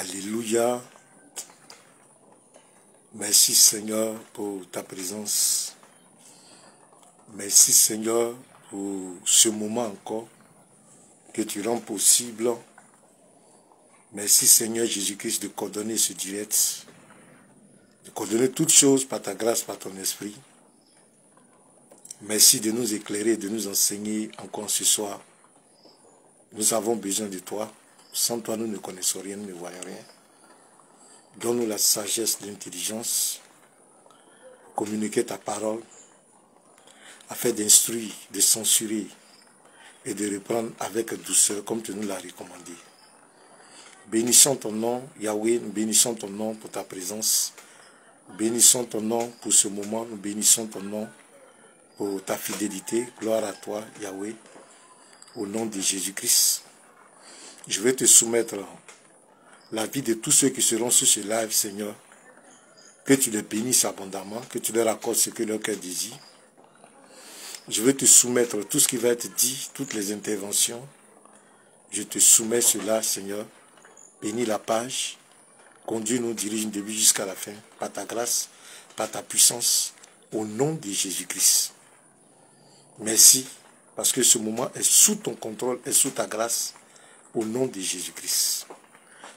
Alléluia. Merci Seigneur pour ta présence. Merci Seigneur pour ce moment encore que tu rends possible. Merci Seigneur Jésus-Christ de coordonner ce direct, de coordonner toutes choses par ta grâce, par ton esprit. Merci de nous éclairer, de nous enseigner encore ce soir. Nous avons besoin de toi. Sans toi, nous ne connaissons rien, nous ne voyons rien. Donne-nous la sagesse, l'intelligence, communiquer ta parole, afin d'instruire, de censurer et de reprendre avec douceur comme tu nous l'as recommandé. Bénissons ton nom, Yahweh, nous bénissons ton nom pour ta présence. Bénissons ton nom pour ce moment, nous bénissons ton nom pour ta fidélité. Gloire à toi, Yahweh, au nom de Jésus-Christ. Je vais te soumettre la vie de tous ceux qui seront sur ce live, Seigneur. Que tu les bénisses abondamment, que tu leur accordes ce que leur cœur désire. Je vais te soumettre tout ce qui va être dit, toutes les interventions. Je te soumets cela, Seigneur. Bénis la page. Conduis-nous, dirige du début jusqu'à la fin, par ta grâce, par ta puissance, au nom de Jésus-Christ. Merci, parce que ce moment est sous ton contrôle, est sous ta grâce, au nom de Jésus-Christ.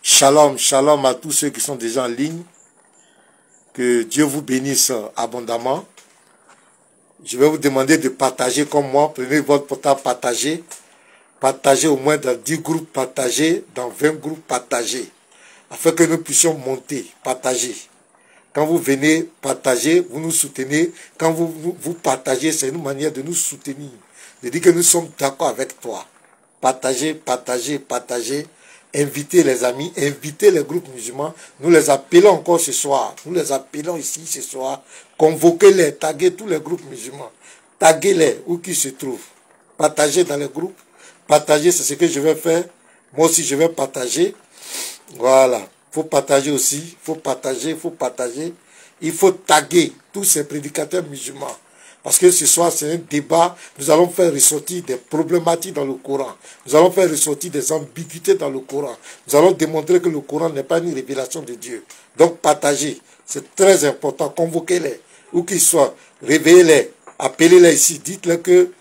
Shalom, shalom à tous ceux qui sont déjà en ligne. Que Dieu vous bénisse abondamment. Je vais vous demander de partager comme moi. Prenez votre portable, partagez. Partagez au moins dans 10 groupes, partagez dans 20 groupes, partagez. Afin que nous puissions monter, partager. Quand vous venez partager, vous nous soutenez. Quand vous partagez, c'est une manière de nous soutenir. De dire que nous sommes d'accord avec toi. Partagez, partagez, partagez. Invitez les amis, invitez les groupes musulmans. Nous les appelons encore ce soir. Nous les appelons ici ce soir. Convoquez-les, taguez tous les groupes musulmans. Taguez-les où qu'ils se trouvent. Partagez dans les groupes. Partagez, c'est ce que je vais faire. Moi aussi, je vais partager. Voilà. Il faut partager aussi. Il faut partager, il faut partager. Il faut taguer tous ces prédicateurs musulmans. Parce que ce soir, c'est un débat. Nous allons faire ressortir des problématiques dans le Coran. Nous allons faire ressortir des ambiguïtés dans le Coran. Nous allons démontrer que le Coran n'est pas une révélation de Dieu. Donc, partagez. C'est très important. Convoquez-les. Où qu'ils soient. Réveillez-les. Appelez-les ici. Dites-leur que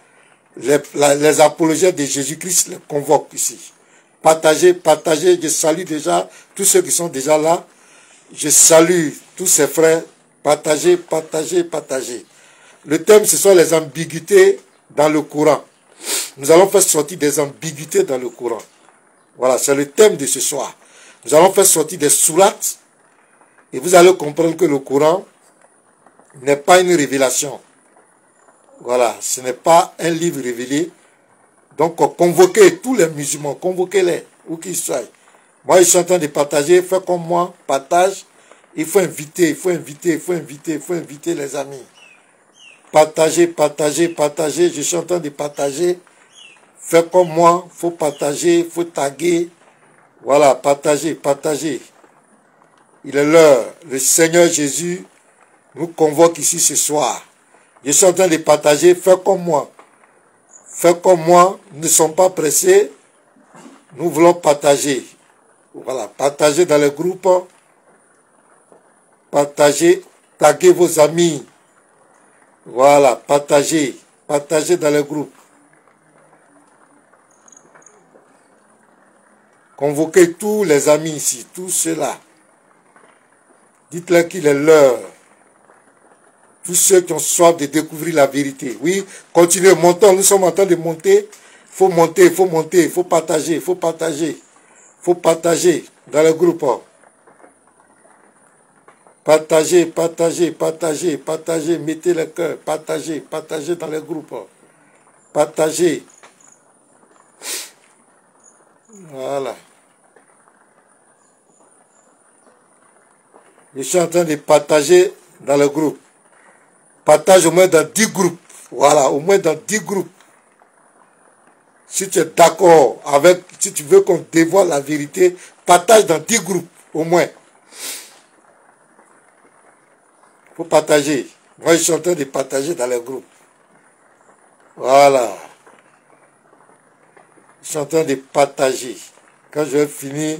les apologètes de Jésus-Christ les convoquent ici. Partagez, partagez. Je salue déjà tous ceux qui sont déjà là. Je salue tous ces frères. Partagez, partagez, partagez. Le thème, ce sont les ambiguïtés dans le Coran. Nous allons faire sortir des ambiguïtés dans le Coran. Voilà, c'est le thème de ce soir. Nous allons faire sortir des sourates. Et vous allez comprendre que le Coran n'est pas une révélation. Voilà, ce n'est pas un livre révélé. Donc, convoquez tous les musulmans, convoquez-les, où qu'ils soient. Moi, je suis en train de partager, faites comme moi, partage. Il faut inviter, il faut inviter, il faut inviter, il faut inviter les amis. Partagez, partagez, partagez. Je suis en train de partager. Faites comme moi. Il faut partager, il faut taguer. Voilà, partagez, partagez. Il est l'heure. Le Seigneur Jésus nous convoque ici ce soir. Je suis en train de partager. Faites comme moi. Faites comme moi. Nous ne sommes pas pressés. Nous voulons partager. Voilà, partagez dans les groupes. Partagez, taguez vos amis. Voilà, partagez. Partagez dans le groupe. Convoquez tous les amis ici, tous ceux-là. Dites-leur qu'il est l'heure. Tous ceux qui ont soif de découvrir la vérité. Oui, continuez, montons, nous sommes en train de monter. Il faut monter, il faut monter, il faut partager, il faut partager. Il faut partager dans le groupe. Partagez, partagez, partagez, partagez, mettez le cœur, partagez, partagez dans les groupes. Partagez. Voilà. Je suis en train de partager dans le groupe. Partage au moins dans 10 groupes. Voilà, au moins dans 10 groupes. Si tu es d'accord avec, si tu veux qu'on dévoile la vérité, partage dans 10 groupes, au moins. Il faut partager. Moi, je suis en train de partager dans les groupes. Voilà. Je suis en train de partager. Quand je vais finir,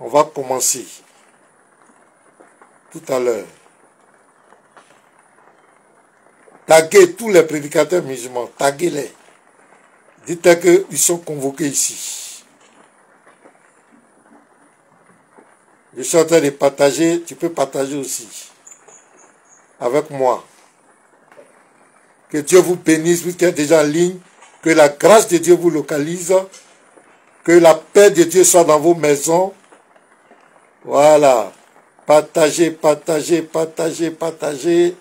On va commencer tout à l'heure. Taguez tous les prédicateurs musulmans, taguez-les. Dites-leur qu'ils sont convoqués ici. Je suis en train de partager, tu peux partager aussi avec moi. Que Dieu vous bénisse, vous qui êtes déjà en ligne. Que la grâce de Dieu vous localise. Que la paix de Dieu soit dans vos maisons. Voilà. Partagez, partagez, partagez, partagez.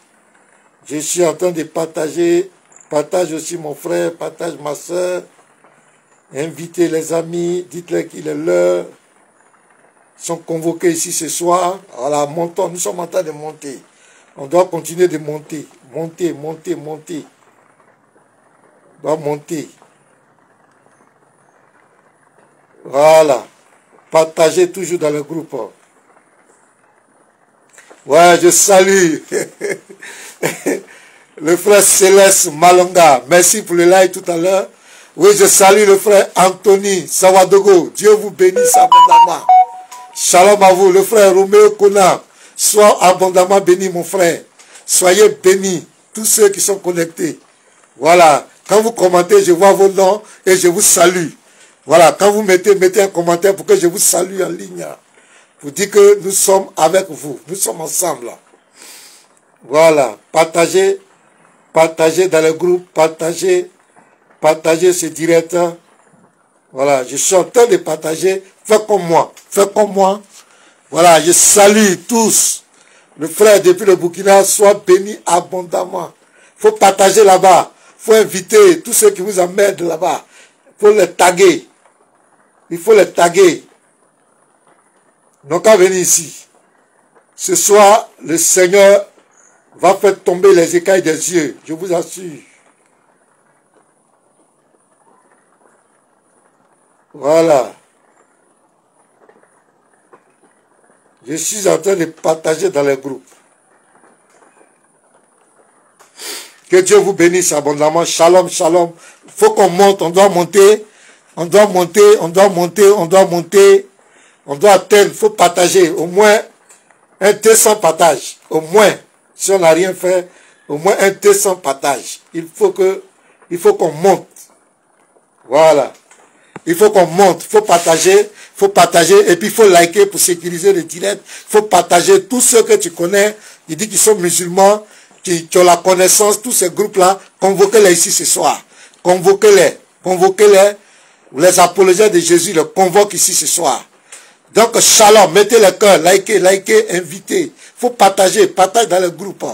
Je suis en train de partager. Partage aussi mon frère, partage ma soeur. Invitez les amis, dites-leur qu'il est l'heure. Ils sont convoqués ici ce soir. Voilà, montons, nous sommes en train de monter. On doit continuer de monter. Monter, monter, monter. On doit monter. Voilà. Partagez toujours dans le groupe. Ouais, je salue le frère Céleste Malonga. Merci pour le live tout à l'heure. Oui, je salue le frère Anthony Sawadogo. Dieu vous bénisse abondamment. Shalom à vous, le frère Roméo Kona. Sois abondamment béni, mon frère. Soyez bénis, tous ceux qui sont connectés. Voilà. Quand vous commentez, je vois vos noms et je vous salue. Voilà. Quand vous mettez un commentaire pour que je vous salue en ligne. Vous dites que nous sommes avec vous. Nous sommes ensemble. Voilà. Partagez. Partagez dans le groupe. Partagez. Partagez ce direct. Voilà. Je suis en train de partager. Faites comme moi. Faites comme moi. Voilà. Je salue tous. Le frère depuis le Burkina, soit béni abondamment. Il faut partager là-bas. Il faut inviter tous ceux qui vous emmènent là-bas. Il faut les taguer. Il faut les taguer. Donc, à venir ici. Ce soir, le Seigneur va faire tomber les écailles des yeux. Je vous assure. Voilà. Je suis en train de partager dans les groupes. Que Dieu vous bénisse abondamment. Shalom, shalom. Il faut qu'on monte, on doit monter. On doit monter, on doit monter, on doit monter. On doit atteindre, il faut partager. Au moins un 200 partages. Au moins. Si on n'a rien fait, au moins un 200 partages. Il faut qu'on monte. Voilà. Il faut qu'on monte, il faut partager, et puis il faut liker pour sécuriser le direct. Il faut partager tous ceux que tu connais, il dit qu'ils sont musulmans, qui ont la connaissance, tous ces groupes-là, convoquez-les ici ce soir. Convoquez-les, les apologètes de Jésus les convoquent ici ce soir. Donc, shalom, mettez le cœur, likez, invitez. Il faut partager, partage dans le groupe.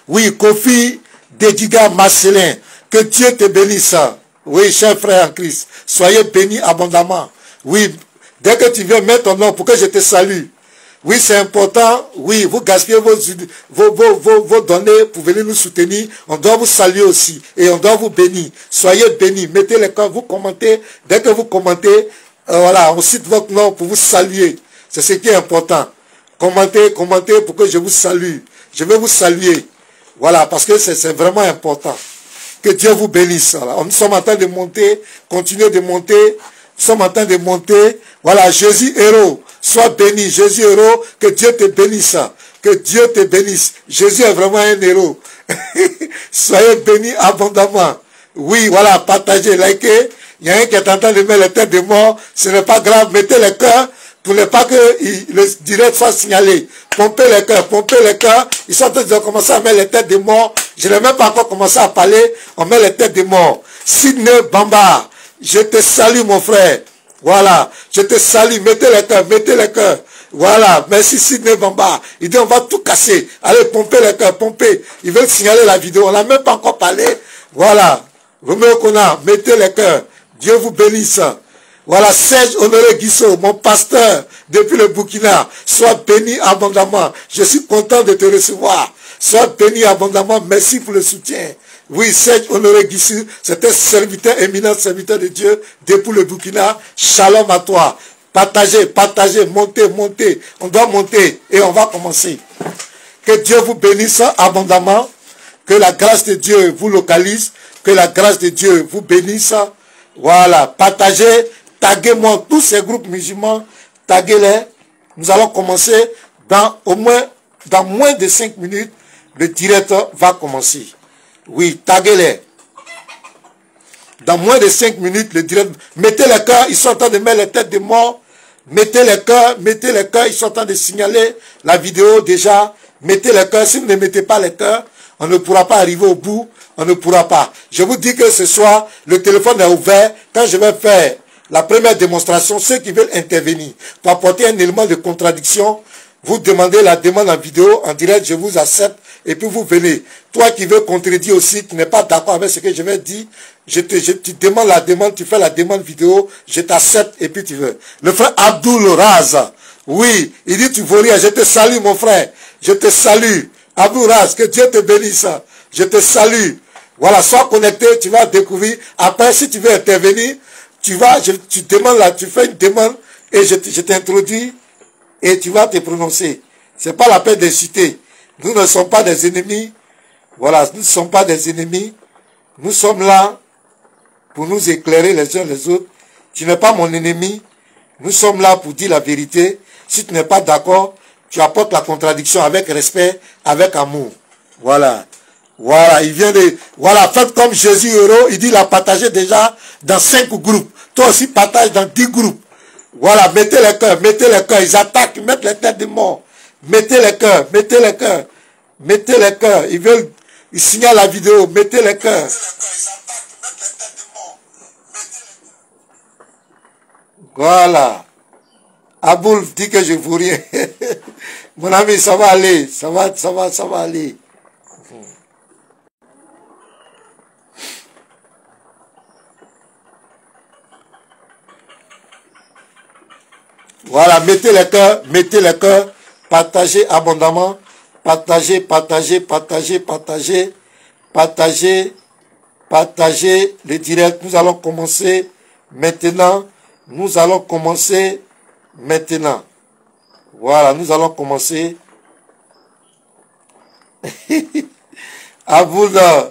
Oui, Kofi, Dediga, Marcelin, que Dieu te bénisse. Oui, cher frère en Christ, soyez bénis abondamment. Oui, dès que tu viens, mets ton nom pour que je te salue. Oui, c'est important. Oui, vous gaspillez vos données pour venir nous soutenir. On doit vous saluer aussi et on doit vous bénir. Soyez bénis. Mettez les cœurs, vous commentez. Dès que vous commentez, voilà, on cite votre nom pour vous saluer. C'est ce qui est important. Commentez pour que je vous salue. Je vais vous saluer. Voilà, parce que c'est vraiment important. Que Dieu vous bénisse. Nous sommes en train de monter, continuez de monter. Nous sommes en train de monter. Voilà, Jésus héros, sois béni. Jésus héros, que Dieu te bénisse. Que Dieu te bénisse. Jésus est vraiment un héros. Soyez bénis abondamment. Oui, voilà, partagez, likez. Il y a un qui est en train de mettre les têtes de mort. Ce n'est pas grave, mettez les cœurs. Pour ne pas que le direct soit signalé. Pompez les cœurs. Ils sont en train de commencer à mettre les têtes de mort. Je n'ai même pas encore commencé à parler. On met les têtes de mort. Sidney Bamba, je te salue mon frère. Voilà, je te salue. Mettez les cœurs. Voilà, merci Sidney Bamba. Il dit on va tout casser. Allez, pompez les cœurs, pompez. Ils veulent signaler la vidéo. On n'a même pas encore parlé. Voilà. Roméo Kona, mettez les cœurs. Dieu vous bénisse. Voilà, Serge Honoré Guissot, mon pasteur depuis le Burkina. Sois béni abondamment. Je suis content de te recevoir. Sois béni abondamment. Merci pour le soutien. Oui, Serge Honoré Guissot, c'est un serviteur, éminent serviteur de Dieu depuis le Burkina. Shalom à toi. Partagez, montez. On doit monter et on va commencer. Que Dieu vous bénisse abondamment. Que la grâce de Dieu vous localise. Que la grâce de Dieu vous bénisse. Voilà, partagez. Taguez-moi tous ces groupes musulmans, taguez-les, Nous allons commencer dans moins de 5 minutes. Le direct va commencer. Oui, taguez-les. Dans moins de 5 minutes, le direct... Mettez les cœurs, ils sont en train de mettre les têtes de mort. Mettez les cœurs, ils sont en train de signaler la vidéo déjà. Mettez les cœurs, si vous ne mettez pas les cœurs, on ne pourra pas arriver au bout, on ne pourra pas. Je vous dis que ce soir, le téléphone est ouvert. Quand je vais faire la première démonstration, ceux qui veulent intervenir pour apporter un élément de contradiction, vous demandez la demande en vidéo, en direct, je vous accepte, et puis vous venez. Toi qui veux contredire aussi, qui n'es pas d'accord avec ce que je vais dire, tu demandes la demande, tu fais la demande vidéo, je t'accepte, et puis tu veux. Le frère Abdul Raz, oui, il dit tu veux rien, je te salue mon frère, je te salue. Abdul Raz, que Dieu te bénisse, je te salue. Voilà, sois connecté, tu vas découvrir. Après, si tu veux intervenir, tu demandes là, tu fais une demande, et je t'introduis, et tu vas te prononcer. C'est pas la peine d'inciter. Nous ne sommes pas des ennemis. Voilà, nous ne sommes pas des ennemis. Nous sommes là pour nous éclairer les uns les autres. Tu n'es pas mon ennemi. Nous sommes là pour dire la vérité. Si tu n'es pas d'accord, tu apportes la contradiction avec respect, avec amour. Voilà. Voilà, il vient de... Voilà, faites comme Jésus Euro. Il dit, il a partagé déjà dans 5 groupes. Toi aussi, partage dans 10 groupes. Voilà, mettez les cœurs, ils attaquent, ils mettent les têtes de mort. Mettez les cœurs, ils signalent la vidéo, mettez les cœurs. Voilà. Aboul dit que je vous rien. Mon ami, ça va aller, ça va aller. Voilà, mettez les cœurs, partagez abondamment, partagez le direct. Nous allons commencer maintenant. Voilà, nous allons commencer. Abdullah,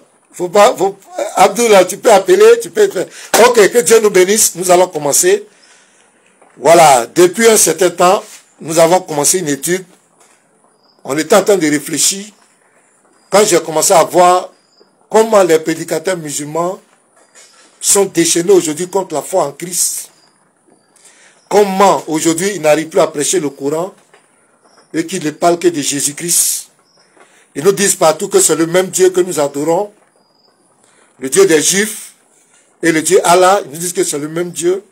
Abdullah, tu peux appeler, tu peux faire. Ok, que Dieu nous bénisse. Nous allons commencer. Voilà, depuis un certain temps, nous avons commencé une étude. On était en train de réfléchir. Quand j'ai commencé à voir comment les prédicateurs musulmans sont déchaînés aujourd'hui contre la foi en Christ. Comment aujourd'hui ils n'arrivent plus à prêcher le Coran et qu'ils ne parlent que de Jésus-Christ. Ils nous disent partout que c'est le même Dieu que nous adorons. Le Dieu des Juifs et le Dieu Allah. Ils nous disent que c'est le même Dieu.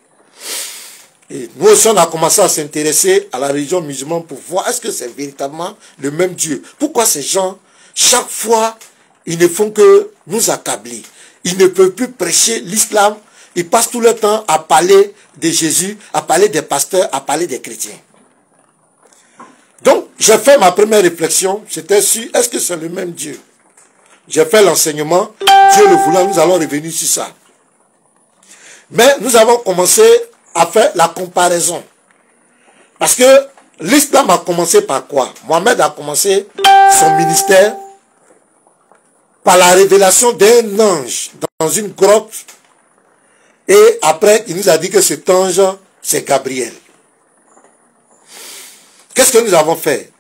Et nous aussi, on a commencé à s'intéresser à la religion musulmane pour voir est-ce que c'est véritablement le même Dieu. Pourquoi ces gens, chaque fois, ils ne font que nous accabler. Ils ne peuvent plus prêcher l'islam. Ils passent tout le temps à parler de Jésus, à parler des pasteurs, à parler des chrétiens. Donc, j'ai fait ma première réflexion. J'étais sûr, est-ce que c'est le même Dieu? J'ai fait l'enseignement. Dieu le voulant, nous allons revenir sur ça. Mais nous avons commencé à faire la comparaison. Parce que l'islam a commencé par quoi? Mohammed a commencé son ministère par la révélation d'un ange dans une grotte. Et après, il nous a dit que cet ange, c'est Gabriel. Qu'est-ce que nous avons fait?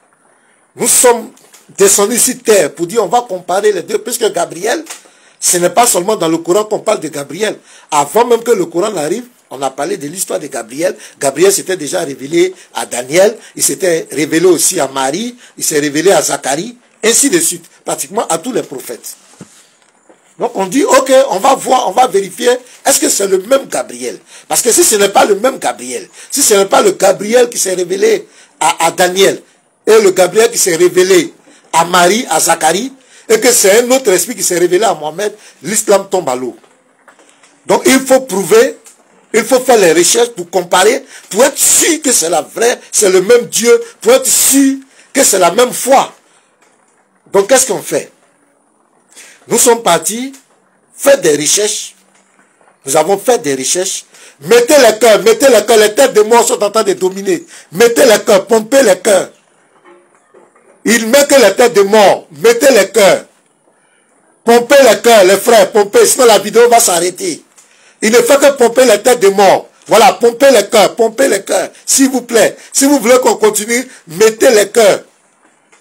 Nous sommes descendus sur terre pour dire on va comparer les deux. Puisque Gabriel, ce n'est pas seulement dans le Coran qu'on parle de Gabriel. Avant même que le Coran arrive, on a parlé de l'histoire de Gabriel. Gabriel s'était déjà révélé à Daniel. Il s'était révélé aussi à Marie. Il s'est révélé à Zacharie. Ainsi de suite. Pratiquement à tous les prophètes. Donc on dit, ok, on va voir, on va vérifier. Est-ce que c'est le même Gabriel? Parce que si ce n'est pas le même Gabriel, si ce n'est pas le Gabriel qui s'est révélé à Daniel, et le Gabriel qui s'est révélé à Marie, à Zacharie, et que c'est un autre esprit qui s'est révélé à Mohammed, l'islam tombe à l'eau. Donc il faut prouver. Il faut faire les recherches pour comparer, pour être sûr que c'est la vraie, c'est le même Dieu, pour être sûr que c'est la même foi. Donc qu'est-ce qu'on fait? Nous sommes partis faire des recherches. Nous avons fait des recherches. Mettez les cœurs, les têtes de mort sont en train de dominer. Mettez les cœurs, pompez les cœurs. Il met que les têtes de mort, mettez les cœurs. Pompez les cœurs, les frères, pompez, sinon la vidéo va s'arrêter. Il ne fait que pomper les têtes de mort. Voilà, pompez les cœurs, s'il vous plaît. Si vous voulez qu'on continue, mettez les cœurs.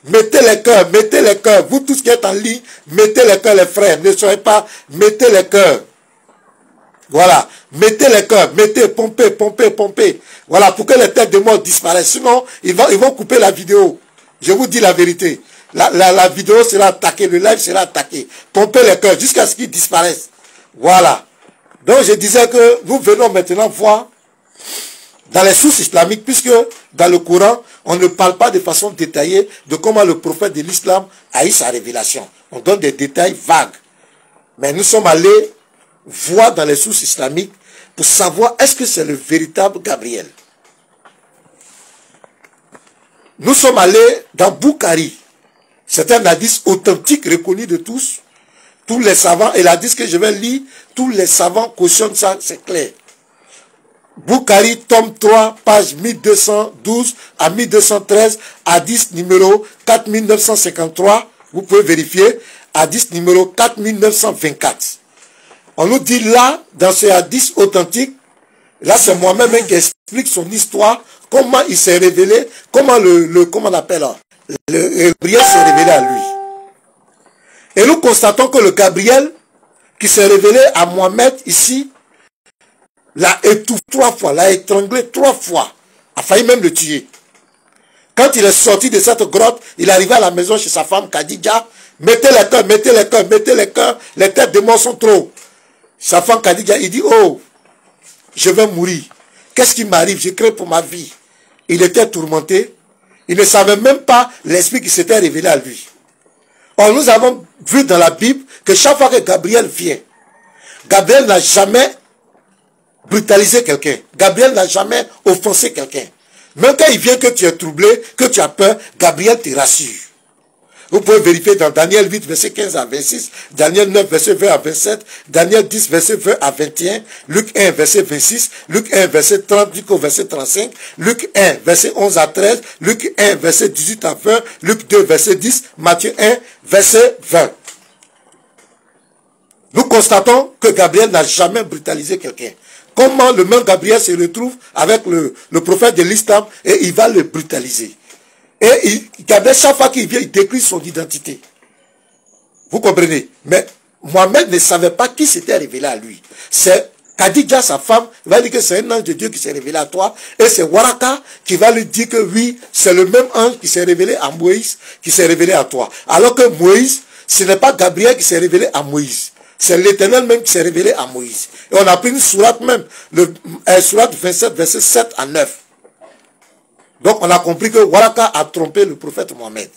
Mettez les cœurs, mettez les cœurs. Vous tous qui êtes en ligne, mettez les cœurs, les frères. Ne soyez pas, mettez les cœurs. Voilà, mettez les cœurs, mettez, pompez. Voilà, pour que les têtes de mort disparaissent. Sinon, ils vont couper la vidéo. Je vous dis la vérité. La vidéo sera attaquée, le live sera attaqué. Pompez les cœurs jusqu'à ce qu'ils disparaissent. Voilà. Donc je disais que nous venons maintenant voir dans les sources islamiques, puisque dans le Coran, on ne parle pas de façon détaillée de comment le prophète de l'islam a eu sa révélation. On donne des détails vagues. Mais nous sommes allés voir dans les sources islamiques pour savoir est-ce que c'est le véritable Gabriel. Nous sommes allés dans Bukhari. C'est un hadith authentique reconnu de tous. Tous les savants, et l'hadith que je vais lire, tous les savants cautionnent ça, c'est clair. Bukhari, tome 3, page 1212 à 1213, hadith numéro 4953, vous pouvez vérifier, hadith numéro 4924. On nous dit là, dans ce hadith authentique, là c'est moi-même qui explique son histoire, comment il s'est révélé, comment comment on appelle, le Gabriel s'est révélé à lui. Et nous constatons que le Gabriel, qui s'est révélé à Mohamed ici, l'a étouffé 3 fois, l'a étranglé 3 fois, a failli même le tuer. Quand il est sorti de cette grotte, il est arrivé à la maison chez sa femme Khadija, mettez les cœurs, mettez les cœurs, mettez les cœurs, les têtes de mort sont trop. Sa femme Khadija, il dit, oh, je vais mourir. Qu'est-ce qui m'arrive? Je crains pour ma vie. Il était tourmenté. Il ne savait même pas l'esprit qui s'était révélé à lui. Or, nous avons vu dans la Bible que chaque fois que Gabriel vient, Gabriel n'a jamais brutalisé quelqu'un. Gabriel n'a jamais offensé quelqu'un. Même quand il vient que tu es troublé, que tu as peur, Gabriel te rassure. Vous pouvez vérifier dans Daniel 8, verset 15 à 26, Daniel 9, verset 20 à 27, Daniel 10, verset 20 à 21, Luc 1, verset 26, Luc 1, verset 30, jusqu'au verset 35, Luc 1, verset 11 à 13, Luc 1, verset 18 à 20, Luc 2, verset 10, Matthieu 1, verset 20. Nous constatons que Gabriel n'a jamais brutalisé quelqu'un. Comment le même Gabriel se retrouve avec le prophète de l'islam et il va le brutaliser. Et Gabriel, chaque fois qu'il vient, il décrit son identité. Vous comprenez? Mais Mohamed ne savait pas qui s'était révélé à lui. C'est Khadija, sa femme, va dire que c'est un ange de Dieu qui s'est révélé à toi. Et c'est Waraka qui va lui dire que oui, c'est le même ange qui s'est révélé à Moïse, qui s'est révélé à toi. Alors que Moïse, ce n'est pas Gabriel qui s'est révélé à Moïse. C'est l'Éternel même qui s'est révélé à Moïse. Et on a pris une sourate même, sourate 27, verset 7 à 9. Donc on a compris que Waraka a trompé le prophète Mohamed.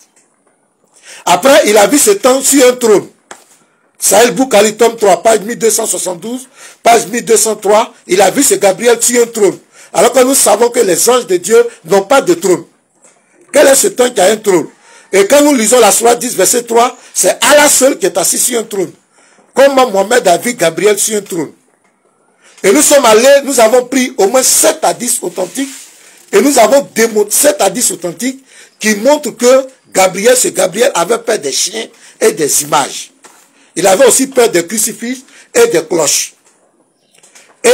Après, il a vu cet ange sur un trône. Sahel Bukhari, tome 3, page 1272, page 1203, il a vu ce Gabriel sur un trône. Alors que nous savons que les anges de Dieu n'ont pas de trône. Quel est cet ange qui a un trône? Et quand nous lisons la sourate 10, verset 3, c'est Allah seul qui est assis sur un trône. Comment Mohamed a vu Gabriel sur un trône? Et nous sommes allés, nous avons pris au moins 7 hadiths authentiques. Et nous avons démontré 7 hadiths authentiques qui montrent que Gabriel, ce Gabriel avait peur des chiens et des images. Il avait aussi peur des crucifix et des cloches. Et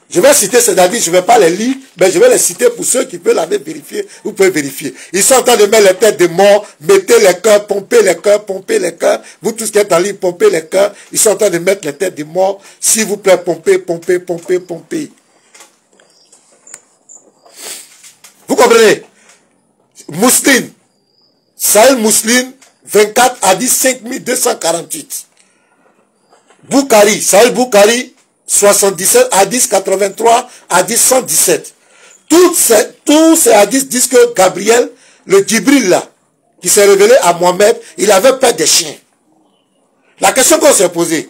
je vais citer ces hadiths, je ne vais pas les lire, mais je vais les citer pour ceux qui peuvent les vérifier. Vous pouvez vérifier. Ils sont en train de mettre les têtes de mort, mettez les cœurs, pompez les cœurs, pompez les cœurs. Vous tous qui êtes en ligne, pompez les cœurs. Ils sont en train de mettre les têtes de mort. S'il vous plaît, pompez, pompez, pompez, pompez. Vous comprenez? Mousseline. Sahel Mousseline, 24 hadith 5248. Bukhari, Sahel Bukhari, 77 hadith 83 hadith 117. Tous ces hadiths disent que Gabriel, le Djibril là, qui s'est révélé à Mohamed, il avait peur des chiens. La question qu'on s'est posée,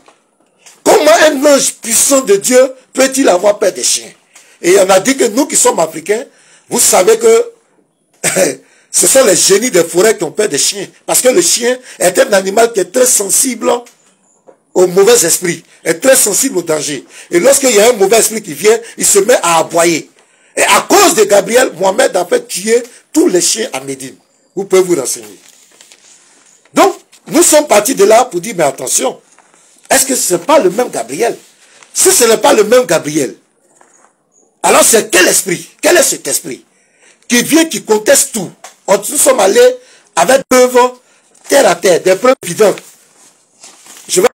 comment un ange puissant de Dieu peut-il avoir peur des chiens? Et on a dit que nous qui sommes africains, vous savez que ce sont les génies des forêts qui ont peur des chiens. Parce que le chien est un animal qui est très sensible au mauvais esprit, est très sensible au danger. Et lorsqu'il y a un mauvais esprit qui vient, il se met à aboyer. Et à cause de Gabriel, Mohamed a fait tuer tous les chiens à Médine. Vous pouvez vous renseigner. Donc, nous sommes partis de là pour dire, mais attention, est-ce que ce n'est pas le même Gabriel? Si ce n'est pas le même Gabriel, Alors c'est quel esprit? Quel est cet esprit qui vient, qui conteste tout? Nous sommes allés avec preuves terre à terre, des preuves évidentes. Je vais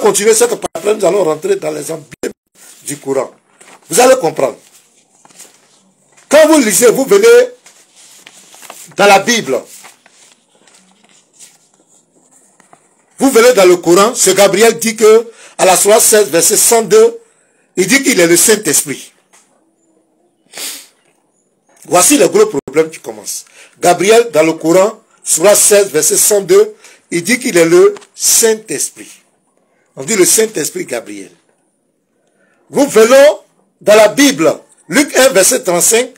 continuer cette partie, nous allons rentrer dans les emblèmes du Coran. Vous allez comprendre. Quand vous lisez, vous venez dans la Bible. Vous venez dans le Coran, ce Gabriel dit que, à la sourate 16, verset 102, il dit qu'il est le Saint-Esprit. Voici le gros problème qui commence. Gabriel, dans le Coran, sourate 16, verset 102, il dit qu'il est le Saint-Esprit. On dit le Saint-Esprit Gabriel. Nous venons dans la Bible, Luc 1, verset 35,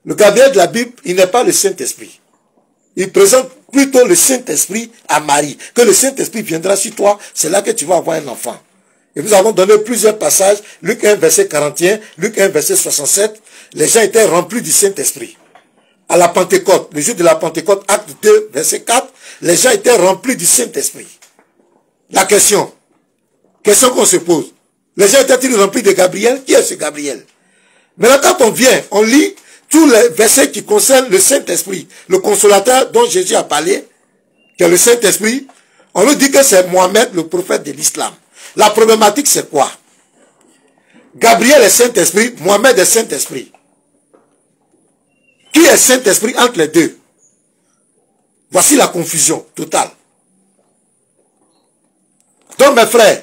le Gabriel de la Bible, il n'est pas le Saint-Esprit. Il présente plutôt le Saint-Esprit à Marie. Que le Saint-Esprit viendra sur toi, c'est là que tu vas avoir un enfant. Et nous avons donné plusieurs passages, Luc 1, verset 41, Luc 1, verset 67. Les gens étaient remplis du Saint-Esprit. À la Pentecôte, le jour de la Pentecôte, acte 2, verset 4, les gens étaient remplis du Saint-Esprit. La question qu'on se pose, les gens étaient-ils remplis de Gabriel? Qui est ce Gabriel? Maintenant, quand on vient, on lit tous les versets qui concernent le Saint-Esprit, le consolateur dont Jésus a parlé, qui est le Saint-Esprit, on nous dit que c'est Mohammed, le prophète de l'islam. La problématique, c'est quoi? Gabriel est Saint-Esprit, Mohammed est Saint-Esprit. Qui est Saint-Esprit entre les deux? Voici la confusion totale. Donc, mes frères,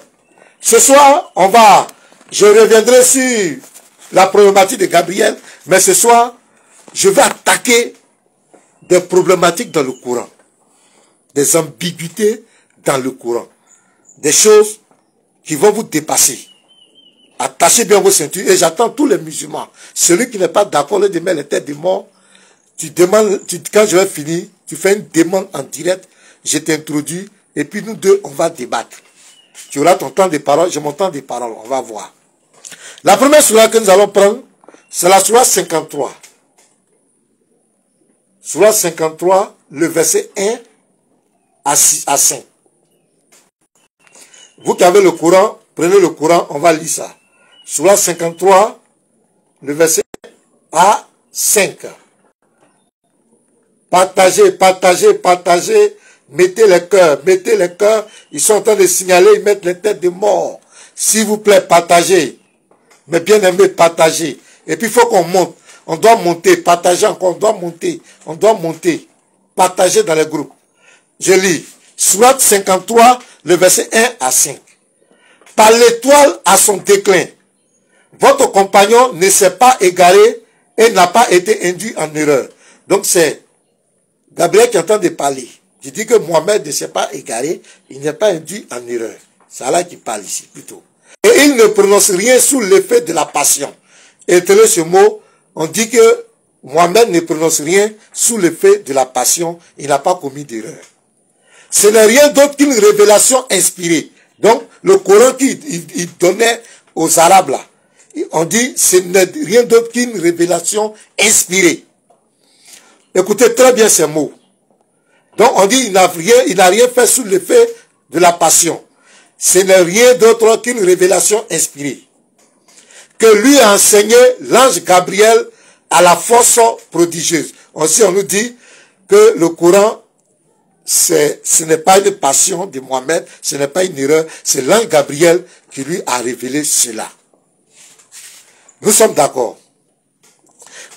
ce soir, je reviendrai sur la problématique de Gabriel, mais ce soir, je vais attaquer des problématiques dans le Coran, des ambiguïtés dans le Coran, des choses qui vont vous dépasser. Attachez bien vos ceintures et j'attends tous les musulmans. Celui qui n'est pas d'accord, le met les têtes des morts. Tu demandes, quand je vais finir, tu fais une demande en direct, je t'introduis et puis nous deux, on va débattre. Tu auras ton temps de parole, j'ai mon temps de parole, on va voir. La première sourate que nous allons prendre, c'est la sourate 53. Sourate 53, le verset 1 à 5. Vous qui avez le Coran, prenez le Coran, on va lire ça. Sourate 53, le verset 1 à 5. Partagez, partagez, partagez. Mettez les cœurs, mettez les cœurs. Ils sont en train de signaler, ils mettent les têtes de mort. S'il vous plaît, partagez. Mais bien aimé, partagez. Et puis il faut qu'on monte. On doit monter, partager encore, on doit monter. On doit monter. Partagez dans les groupes. Je lis. Sourate 53, le verset 1 à 5. Par l'étoile à son déclin, votre compagnon ne s'est pas égaré et n'a pas été induit en erreur. Donc c'est Gabriel qui est en train de parler. Je dis que Mohammed ne s'est pas égaré, il n'est pas induit en erreur. C'est Allah qui parle ici, plutôt. Et il ne prononce rien sous l'effet de la passion. Et tenez ce mot, on dit que Mohammed ne prononce rien sous l'effet de la passion, il n'a pas commis d'erreur. Ce n'est rien d'autre qu'une révélation inspirée. Donc, le Coran qu'il donnait aux Arabes là, on dit ce n'est rien d'autre qu'une révélation inspirée. Écoutez très bien ces mots. Donc on dit il n'a rien fait sous l'effet de la passion. Ce n'est rien d'autre qu'une révélation inspirée. Que lui a enseigné l'ange Gabriel à la force prodigieuse. Aussi on nous dit que le Coran, ce n'est pas une passion de Mohammed, ce n'est pas une erreur, c'est l'ange Gabriel qui lui a révélé cela. Nous sommes d'accord.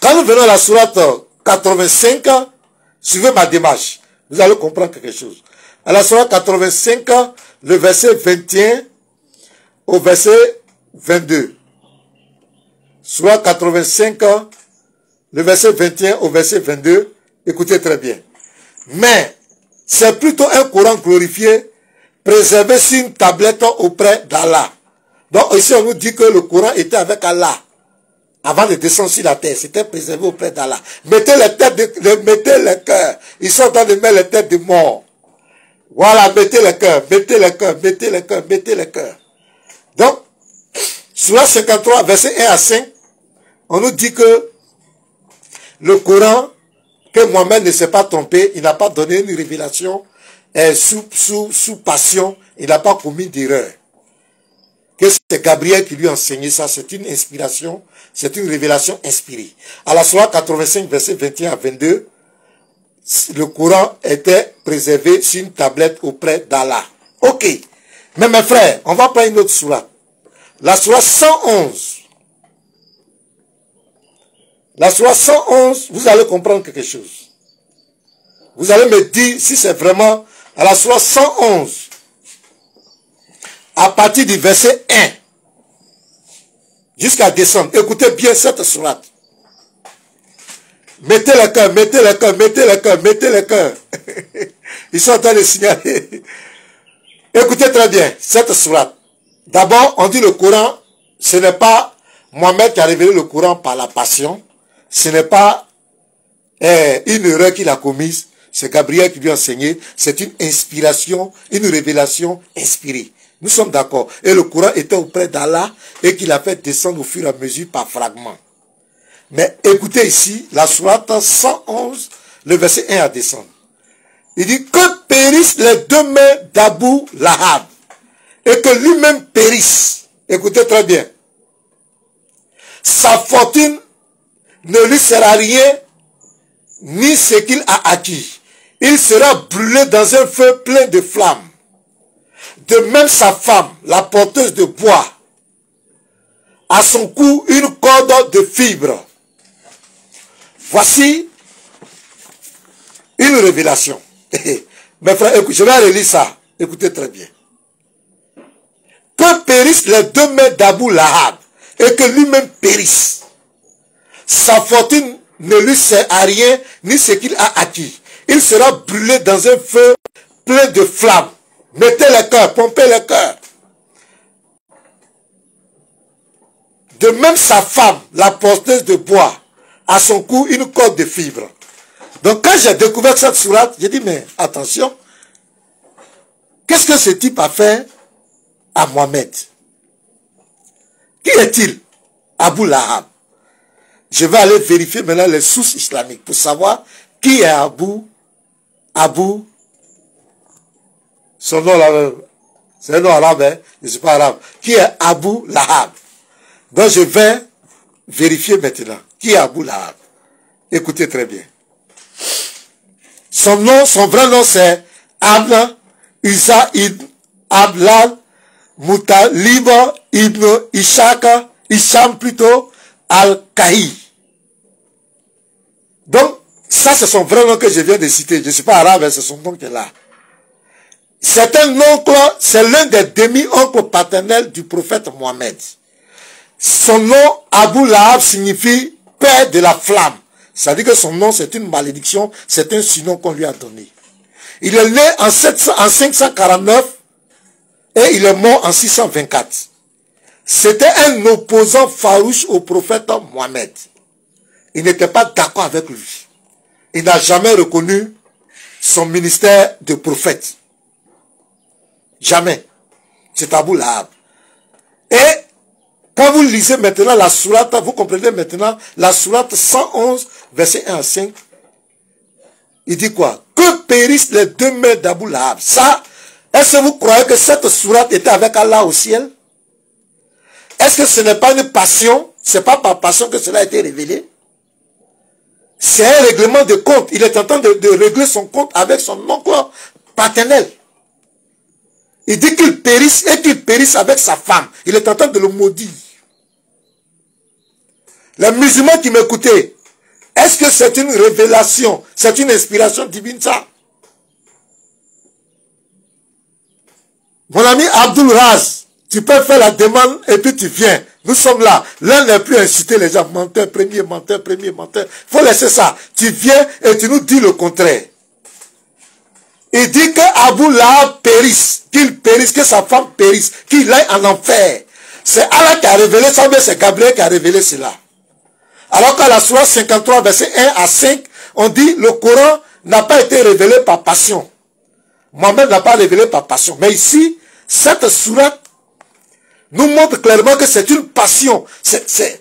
Quand nous venons à la sourate 85, suivez ma démarche. Vous allez comprendre quelque chose. À la sourate 85, le verset 21 au verset 22. Sourate 85, le verset 21 au verset 22. Écoutez très bien. Mais c'est plutôt un Coran glorifié, préservé sur une tablette auprès d'Allah. Donc ici on nous dit que le Coran était avec Allah. Avant de descendre sur la terre, c'était préservé auprès d'Allah. Mettez les têtes mettez les cœurs. Ils sont en train de mettre les têtes de mort. Voilà, mettez les cœurs, mettez les cœurs, mettez les cœurs, mettez les cœurs. Donc, sourate 53, verset 1 à 5, on nous dit que le Coran, que Mohammed ne s'est pas trompé, il n'a pas donné une révélation sous passion, il n'a pas commis d'erreur. que c'est Gabriel qui lui a enseigné ça, c'est une inspiration, c'est une révélation inspirée. À la Sourate 85, verset 21 à 22, le Coran était préservé sur une tablette auprès d'Allah. Ok. Mais mes frères, on va prendre une autre sourate. La Sourate 111. La Sourate 111, vous allez comprendre quelque chose. Vous allez me dire si c'est vraiment à la Sourate 111. À partir du verset 1. Jusqu'à descendre. Écoutez bien cette sourate. Mettez le cœur, mettez le cœur, mettez le cœur, mettez le cœur. Ils sont en train de signaler. Écoutez très bien cette sourate. D'abord, on dit le Coran, ce n'est pas Mohammed qui a révélé le Coran par la passion. Ce n'est pas une erreur qu'il a commise. C'est Gabriel qui lui a enseigné. C'est une inspiration, une révélation inspirée. Nous sommes d'accord. Et le Coran était auprès d'Allah et qu'il a fait descendre au fur et à mesure par fragments. Mais écoutez ici, la sourate 111, le verset 1 à descendre. Il dit que périssent les deux mains d'Abu Lahab et que lui-même périsse. Écoutez très bien. Sa fortune ne lui sera rien, ni ce qu'il a acquis. Il sera brûlé dans un feu plein de flammes. De même sa femme, la porteuse de bois, à son cou une corde de fibres. Voici une révélation. Mes frères, écoutez, je vais relire ça. Écoutez très bien. Que périssent les deux mains d'Abu Lahab et que lui-même périsse. Sa fortune ne lui sert à rien, ni ce qu'il a acquis. Il sera brûlé dans un feu plein de flammes. Mettez le cœur, pompez le cœur. De même sa femme, la porteuse de bois, à son cou une corde de fibres. Donc quand j'ai découvert cette sourate, j'ai dit mais attention, qu'est-ce que ce type a fait à Mohammed? Qui est-il? Abu Lahab. Je vais aller vérifier maintenant les sources islamiques pour savoir qui est Abu. Son nom là, c'est un nom arabe, hein? Je ne suis pas arabe. Qui est Abu Lahab? Donc je vais vérifier maintenant. Qui est Abu Lahab? Écoutez très bien. Son nom, son vrai nom c'est Abna Isa ibn Ablal Mutalib ibn Ishaka, Isham plutôt, Al-Kahi. Donc, ça c'est son vrai nom que je viens de citer. Je ne suis pas arabe, c'est son nom qui est là. C'est un oncle, c'est l'un des demi-oncles paternels du prophète Mohammed. Son nom, Abu Lahab, signifie père de la flamme. C'est-à-dire que son nom, c'est une malédiction, c'est un surnom qu'on lui a donné. Il est né en 549 et il est mort en 624. C'était un opposant farouche au prophète Mohammed. Il n'était pas d'accord avec lui. Il n'a jamais reconnu son ministère de prophète. Jamais. C'est Abu Lahab. Et quand vous lisez maintenant la sourate, vous comprenez maintenant la sourate 111, verset 1 à 5. Il dit quoi? Que périssent les deux mains d'Abu Lahab. Ça, est-ce que vous croyez que cette sourate était avec Allah au ciel? Est-ce que ce n'est pas une passion? C'est pas par passion que cela a été révélé? C'est un règlement de compte. Il est en train de régler son compte avec son oncle paternel. Il dit qu'il périsse et qu'il périsse avec sa femme. Il est en train de le maudire. Les musulmans qui m'écoutaient, est-ce que c'est une révélation, c'est une inspiration divine ça? Mon ami Abdul Raz, tu peux faire la demande et puis tu viens. Nous sommes là. L'un n'est plus inciter les gens. Menteur, premier menteur, premier menteur. Il faut laisser ça. Tu viens et tu nous dis le contraire. Il dit que Abu Lahab périsse, qu'il périsse, que sa femme périsse, qu'il aille en enfer. C'est Allah qui a révélé ça, mais c'est Gabriel qui a révélé cela. Alors qu'à la sourate 53, verset 1 à 5, on dit le Coran n'a pas été révélé par passion. Mohammed n'a pas révélé par passion. Mais ici, cette sourate nous montre clairement que c'est une passion. C'est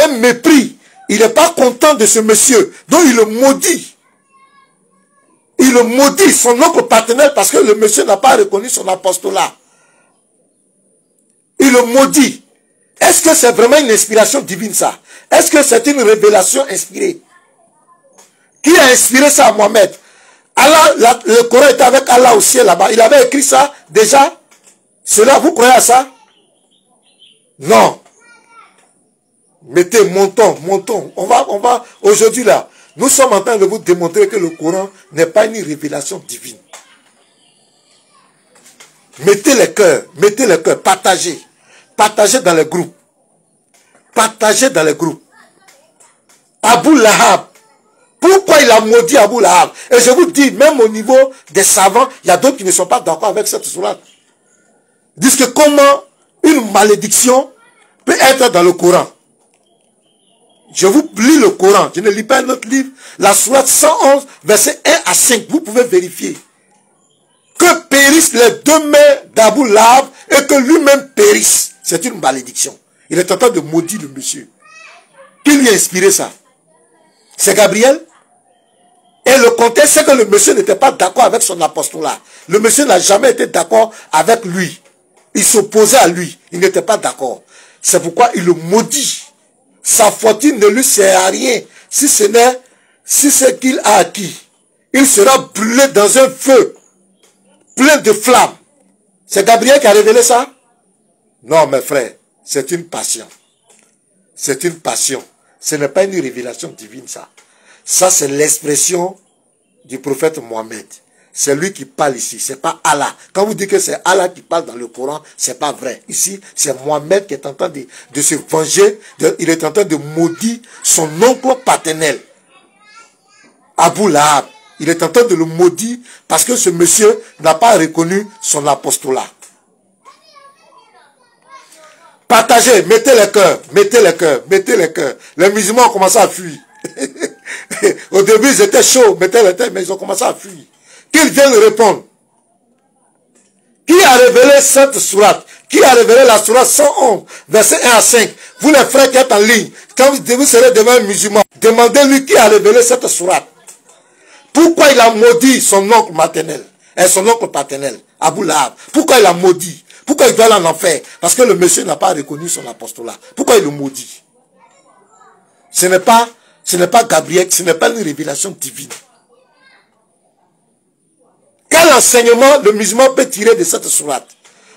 un mépris. Il n'est pas content de ce monsieur. Donc il le maudit. Il le maudit, son oncle paternel, parce que le monsieur n'a pas reconnu son apostolat. il le maudit. Est-ce que c'est vraiment une inspiration divine ça? Est-ce que c'est une révélation inspirée? Qui a inspiré ça à Mohamed? Allah, le Coran était avec Allah au ciel là-bas. Il avait écrit ça déjà. Cela, vous croyez à ça? Non. Mettez, montons. On va, aujourd'hui là, nous sommes en train de vous démontrer que le Coran n'est pas une révélation divine. Mettez les cœurs, partagez. Partagez dans les groupes. Partagez dans les groupes. Abu Lahab. Pourquoi il a maudit Abu Lahab? Et je vous dis, même au niveau des savants, il y a d'autres qui ne sont pas d'accord avec cette sourate. Ils disent que comment une malédiction peut être dans le Coran. Je vous lis le Coran. Je ne lis pas un autre livre. La sourate 111, verset 1 à 5. Vous pouvez vérifier. Que périssent les deux mains d'Abu Lahab et que lui-même périsse. C'est une malédiction. Il est en train de maudire le monsieur. Qui lui a inspiré ça? C'est Gabriel. Et le contexte, c'est que le monsieur n'était pas d'accord avec son apostolat. Le monsieur n'a jamais été d'accord avec lui. Il s'opposait à lui. Il n'était pas d'accord. C'est pourquoi il le maudit. Sa fortune ne lui sert à rien. Si c'est qu'il a acquis. Il sera brûlé dans un feu plein de flammes. C'est Gabriel qui a révélé ça? Non, mes frères, c'est une passion. C'est une passion. Ce n'est pas une révélation divine, ça. Ça, c'est l'expression du prophète Mohammed. C'est lui qui parle ici, c'est pas Allah. Quand vous dites que c'est Allah qui parle dans le Coran, c'est pas vrai. Ici, c'est Mohammed qui est en train de se venger. Il est en train de maudire son oncle paternel, Abu Lahab. Il est en train de le maudire parce que ce monsieur n'a pas reconnu son apostolat. Partagez, mettez les cœurs, mettez les cœurs, mettez les cœurs. Les musulmans ont commencé à fuir. Au début, ils étaient chauds, mettez les têtes, mais ils ont commencé à fuir. Qu'ils viennent répondre. Qui a révélé cette sourate? Qui a révélé la sourate 111, verset 1 à 5? Vous les frères qui êtes en ligne, quand vous serez devant un musulman, demandez-lui qui a révélé cette sourate. Pourquoi il a maudit son oncle maternel, son oncle paternel, Abu Lahab? Pourquoi il a maudit? Pourquoi il doit aller en enfer? Parce que le monsieur n'a pas reconnu son apostolat. Pourquoi il le maudit? Ce n'est pas Gabriel, ce n'est pas une révélation divine. Quel enseignement le musulman peut tirer de cette sourate?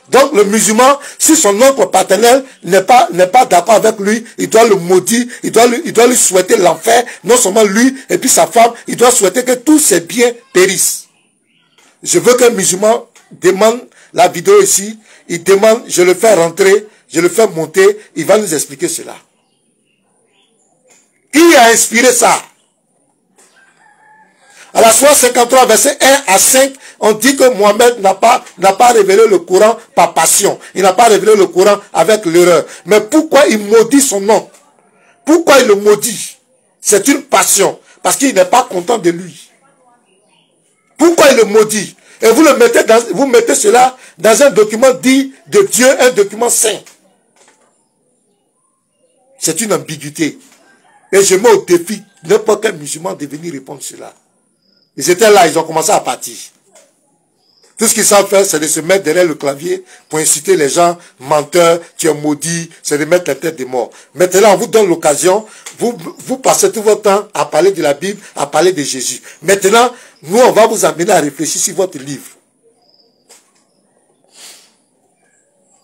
Donc le musulman, si son oncle paternel n'est pas d'accord avec lui, il doit le maudire, il doit lui souhaiter l'enfer, non seulement lui et puis sa femme, il doit souhaiter que tous ses biens périssent. Je veux qu'un musulman demande la vidéo ici, il demande, je le fais rentrer, je le fais monter, il va nous expliquer cela. Qui a inspiré ça? À la sourate 53, verset 1 à 5, on dit que Mohammed n'a pas révélé le Coran par passion. Il n'a pas révélé le Coran avec l'erreur. Mais pourquoi il maudit son nom? Pourquoi il le maudit? C'est une passion. Parce qu'il n'est pas content de lui. Pourquoi il le maudit? Et vous mettez cela dans un document dit de Dieu, un document saint. C'est une ambiguïté. Et je mets au défi n'importe quel musulman de venir répondre cela. Ils étaient là, ils ont commencé à partir. Tout ce qu'ils savent faire, c'est de se mettre derrière le clavier pour inciter les gens, menteurs, tu es maudit, c'est de mettre la tête des morts. Maintenant, on vous donne l'occasion, vous passez tout votre temps à parler de la Bible, à parler de Jésus. Maintenant, nous, on va vous amener à réfléchir sur votre livre.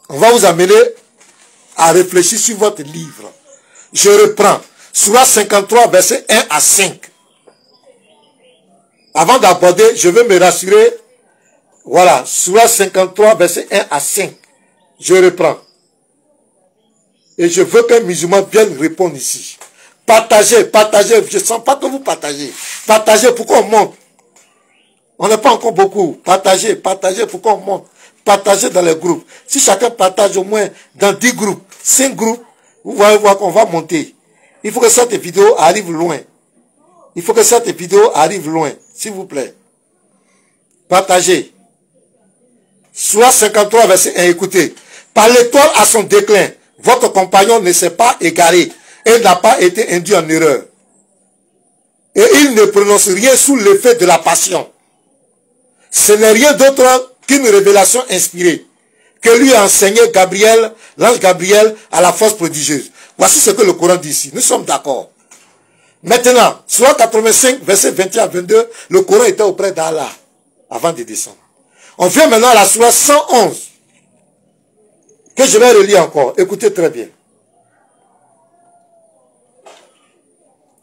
On va vous amener à réfléchir sur votre livre. Je reprends. Sourate 53, verset 1 à 5. Avant d'aborder, je veux me rassurer. Voilà, Sourate 53, verset 1 à 5. Je reprends. Et je veux qu'un musulman vienne répondre ici. Partagez. Je ne sens pas que vous partagez. Partagez, pourquoi on monte? On n'est pas encore beaucoup. Partagez, pourquoi on monte? Partagez dans les groupes. Si chacun partage au moins dans 10 groupes, 5 groupes, vous allez voir qu'on va monter. Il faut que cette vidéo arrive loin. S'il vous plaît. Partagez. Sourate 53, verset 1, écoutez. Par l'étoile à son déclin, votre compagnon ne s'est pas égaré et n'a pas été induit en erreur. Et il ne prononce rien sous l'effet de la passion. Ce n'est rien d'autre qu'une révélation inspirée. que lui a enseigné Gabriel, l'ange Gabriel, à la force prodigieuse. Voici ce que le Coran dit ici. Nous sommes d'accord. Maintenant, Sourate 85, verset 21 à 22, le Coran était auprès d'Allah, avant de descendre. On vient maintenant à la Sourate 111, que je vais relire encore. Écoutez très bien.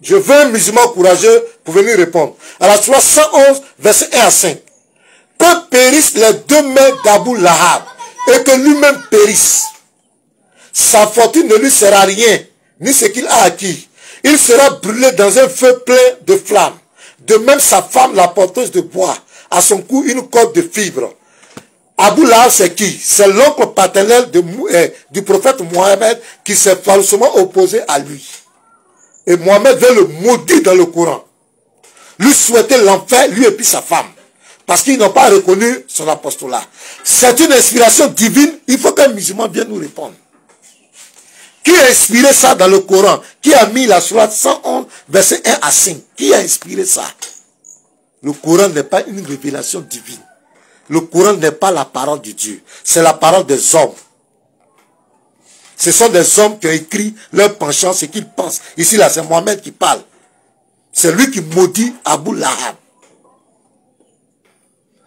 Je veux un musulman courageux pour venir répondre. À la Sourate 111, verset 1 à 5. Que périssent les deux mains d'Abou Lahab et que lui-même périsse. Sa fortune ne lui sert à rien, ni ce qu'il a acquis. Il sera brûlé dans un feu plein de flammes. De même sa femme, la porteuse de bois, à son cou une corde de fibres. Abou Lahab, c'est qui? C'est l'oncle paternel du prophète Mohammed qui s'est falsement opposé à lui. Et Mohammed veut le maudire dans le Coran. Lui souhaitait l'enfer, lui et puis sa femme. Parce qu'ils n'ont pas reconnu son apostolat. C'est une inspiration divine. Il faut qu'un musulman vienne nous répondre. Qui a inspiré ça dans le Coran? Qui a mis la sourate 111, verset 1 à 5? Qui a inspiré ça? Le Coran n'est pas une révélation divine. Le Coran n'est pas la parole de Dieu. C'est la parole des hommes. Ce sont des hommes qui ont écrit leur penchant, ce qu'ils pensent. Ici, là, c'est Mohammed qui parle. C'est lui qui maudit Abou Lahab.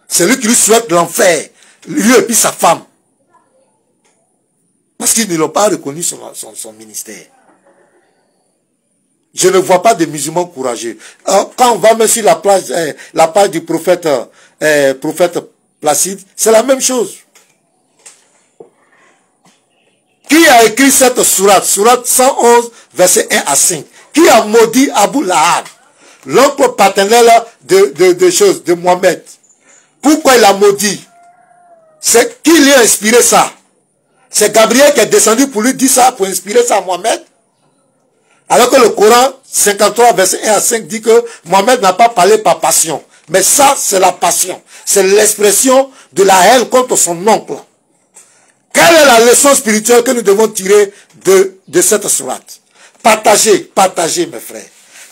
C'est lui qui lui souhaite l'enfer. Lui et puis sa femme. Parce qu'ils ne l'ont pas reconnu son ministère. Je ne vois pas de musulmans courageux. Quand on va même sur la page du prophète Placide, c'est la même chose. Qui a écrit cette sourate? Sourate 111, verset 1 à 5. Qui a maudit Abou Lahab? L'oncle paternel de Mohammed. Pourquoi il a maudit? C'est qui lui a inspiré ça? C'est Gabriel qui est descendu pour lui dire ça, pour inspirer ça à Mohammed. Alors que le Coran 53, verset 1 à 5 dit que Mohammed n'a pas parlé par passion. Mais ça, c'est la passion. C'est l'expression de la haine contre son oncle. Quelle est la leçon spirituelle que nous devons tirer de cette sourate? Partagez mes frères.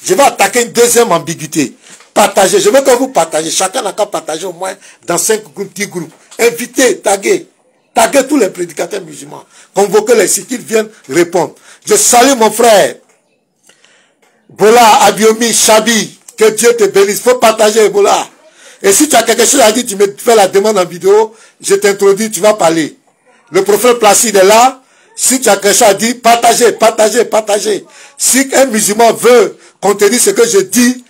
Je vais attaquer une deuxième ambiguïté. Partagez, je veux que vous partagez. Chacun n'a qu'à partager au moins dans 5 groupes, 10 groupes. Invitez, taguez. Taguez tous les prédicateurs musulmans. Convoquez-les si qu'ils viennent répondre. Je salue mon frère. Bola, Abiomi, Chabi. Que Dieu te bénisse. Il faut partager, Bola. Et si tu as quelque chose à dire, tu me fais la demande en vidéo. Je t'introduis, tu vas parler. Le prophète Placide est là. Si tu as quelque chose à dire, partagez. Si un musulman veut contenir ce que je dis,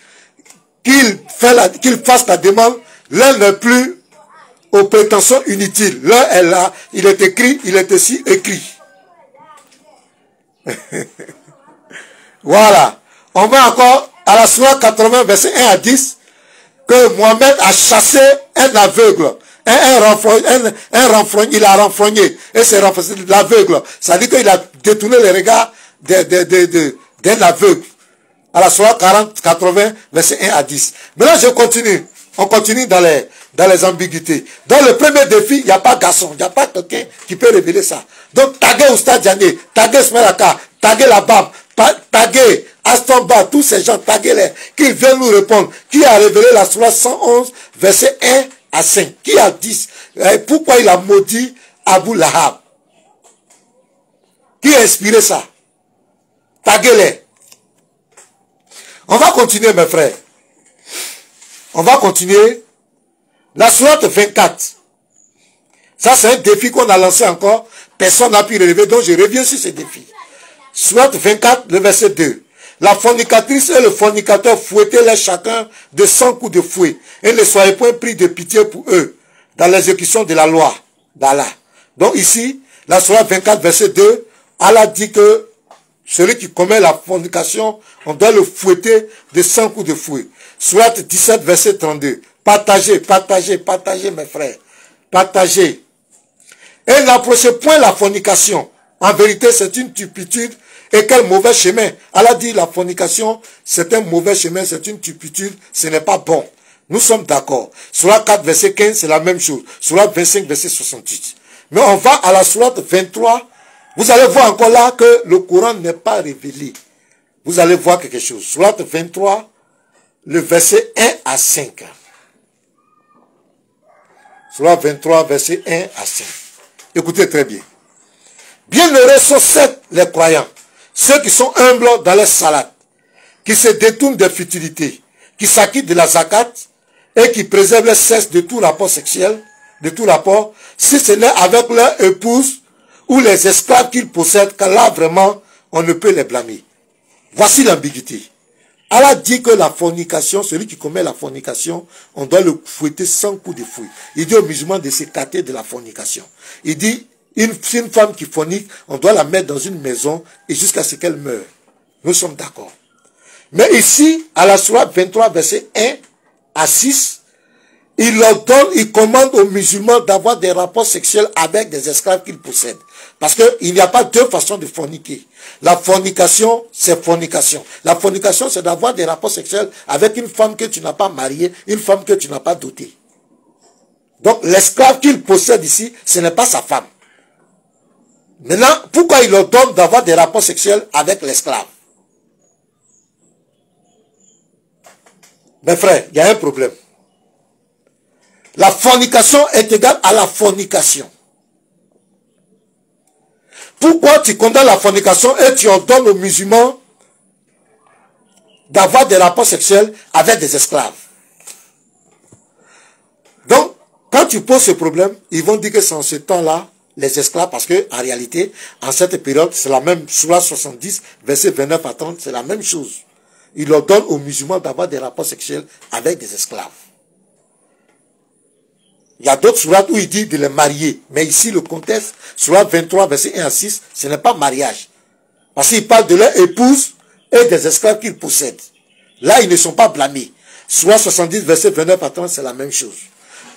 qu'il fasse la demande. L'un n'est plus aux prétentions inutiles. L'un est là, il est écrit, il est aussi écrit. Voilà. On va encore à la sourate 80, verset 1 à 10, que Mohammed a chassé un aveugle. Il a renfrogné. Et c'est l'aveugle. Ça dit qu'il a détourné les regards d'un aveugle. À la sourate 80, verset 1 à 10. Maintenant, je continue. On continue dans les ambiguïtés. Dans le premier défi, il n'y a pas garçon. Il n'y a pas quelqu'un qui peut révéler ça. Donc, taguez Oustad Diané, taguez Smeraka, taguez la BAM, taguez Astonba, tous ces gens, taguez-les. Qu'ils viennent nous répondre. Qui a révélé la sourate 111, verset 1 à 5? Qui a dit pourquoi il a maudit Abou Lahab? Qui a inspiré ça? Taguez-les. On va continuer, mes frères. On va continuer. La sourate 24. Ça, c'est un défi qu'on a lancé encore. Personne n'a pu relever, donc je reviens sur ce défi. Sourate 24, le verset 2. La fornicatrice et le fornicateur fouettez-les chacun de 100 coups de fouet. Et ne soyez point pris de pitié pour eux dans l'exécution de la loi d'Allah. Donc ici, la sourate 24, verset 2, Allah dit que celui qui commet la fornication, on doit le fouetter de 100 coups de fouet. Sourate 17, verset 32. Partagez, mes frères. Partagez. Et n'approchez point la fornication. En vérité, c'est une turpitude. Et quel mauvais chemin. Allah dit la fornication, c'est un mauvais chemin, c'est une turpitude, ce n'est pas bon. Nous sommes d'accord. Sourate 4, verset 15, c'est la même chose. Sourate 25, verset 68. Mais on va à la sourate 23. Vous allez voir encore là que le Coran n'est pas révélé. Vous allez voir quelque chose. Sourate 23, le verset 1 à 5. Sourate 23, verset 1 à 5. Écoutez très bien. Bienheureux sont certes les croyants, ceux qui sont humbles dans les salades, qui se détournent des futilités, qui s'acquittent de la zakat et qui préservent le cesse de tout rapport sexuel, de tout rapport, si ce n'est avec leur épouse ou les esclaves qu'ils possèdent, car là vraiment on ne peut les blâmer. Voici l'ambiguïté. Allah dit que la fornication, celui qui commet la fornication, on doit le fouetter sans coup de fouet. Il dit aux musulmans de s'écarter de la fornication. Il dit, une femme qui fornique, on doit la mettre dans une maison et jusqu'à ce qu'elle meure. Nous sommes d'accord. Mais ici, à la sourate 23, verset 1 à 6, il ordonne, il commande aux musulmans d'avoir des rapports sexuels avec des esclaves qu'ils possèdent. Parce qu'il n'y a pas deux façons de forniquer. La fornication, c'est fornication. La fornication, c'est d'avoir des rapports sexuels avec une femme que tu n'as pas mariée, une femme que tu n'as pas dotée. Donc, l'esclave qu'il possède ici, ce n'est pas sa femme. Maintenant, pourquoi il ordonne d'avoir des rapports sexuels avec l'esclave? Mes frères, il y a un problème. La fornication est égale à la fornication. Pourquoi tu condamnes la fornication et tu ordonnes aux musulmans d'avoir des rapports sexuels avec des esclaves? Donc, quand tu poses ce problème, ils vont dire que c'est en ce temps-là, les esclaves, parce que en réalité, en cette période, c'est la même, sourate 70, verset 29 à 30, c'est la même chose. Il ordonne aux musulmans d'avoir des rapports sexuels avec des esclaves. Il y a d'autres sourates où il dit de les marier. Mais ici, le contexte, sourate 23, verset 1 à 6, ce n'est pas mariage. Parce qu'il parle de leur épouse et des esclaves qu'ils possèdent. Là, ils ne sont pas blâmés. Sourate 70, verset 29 à 30, c'est la même chose.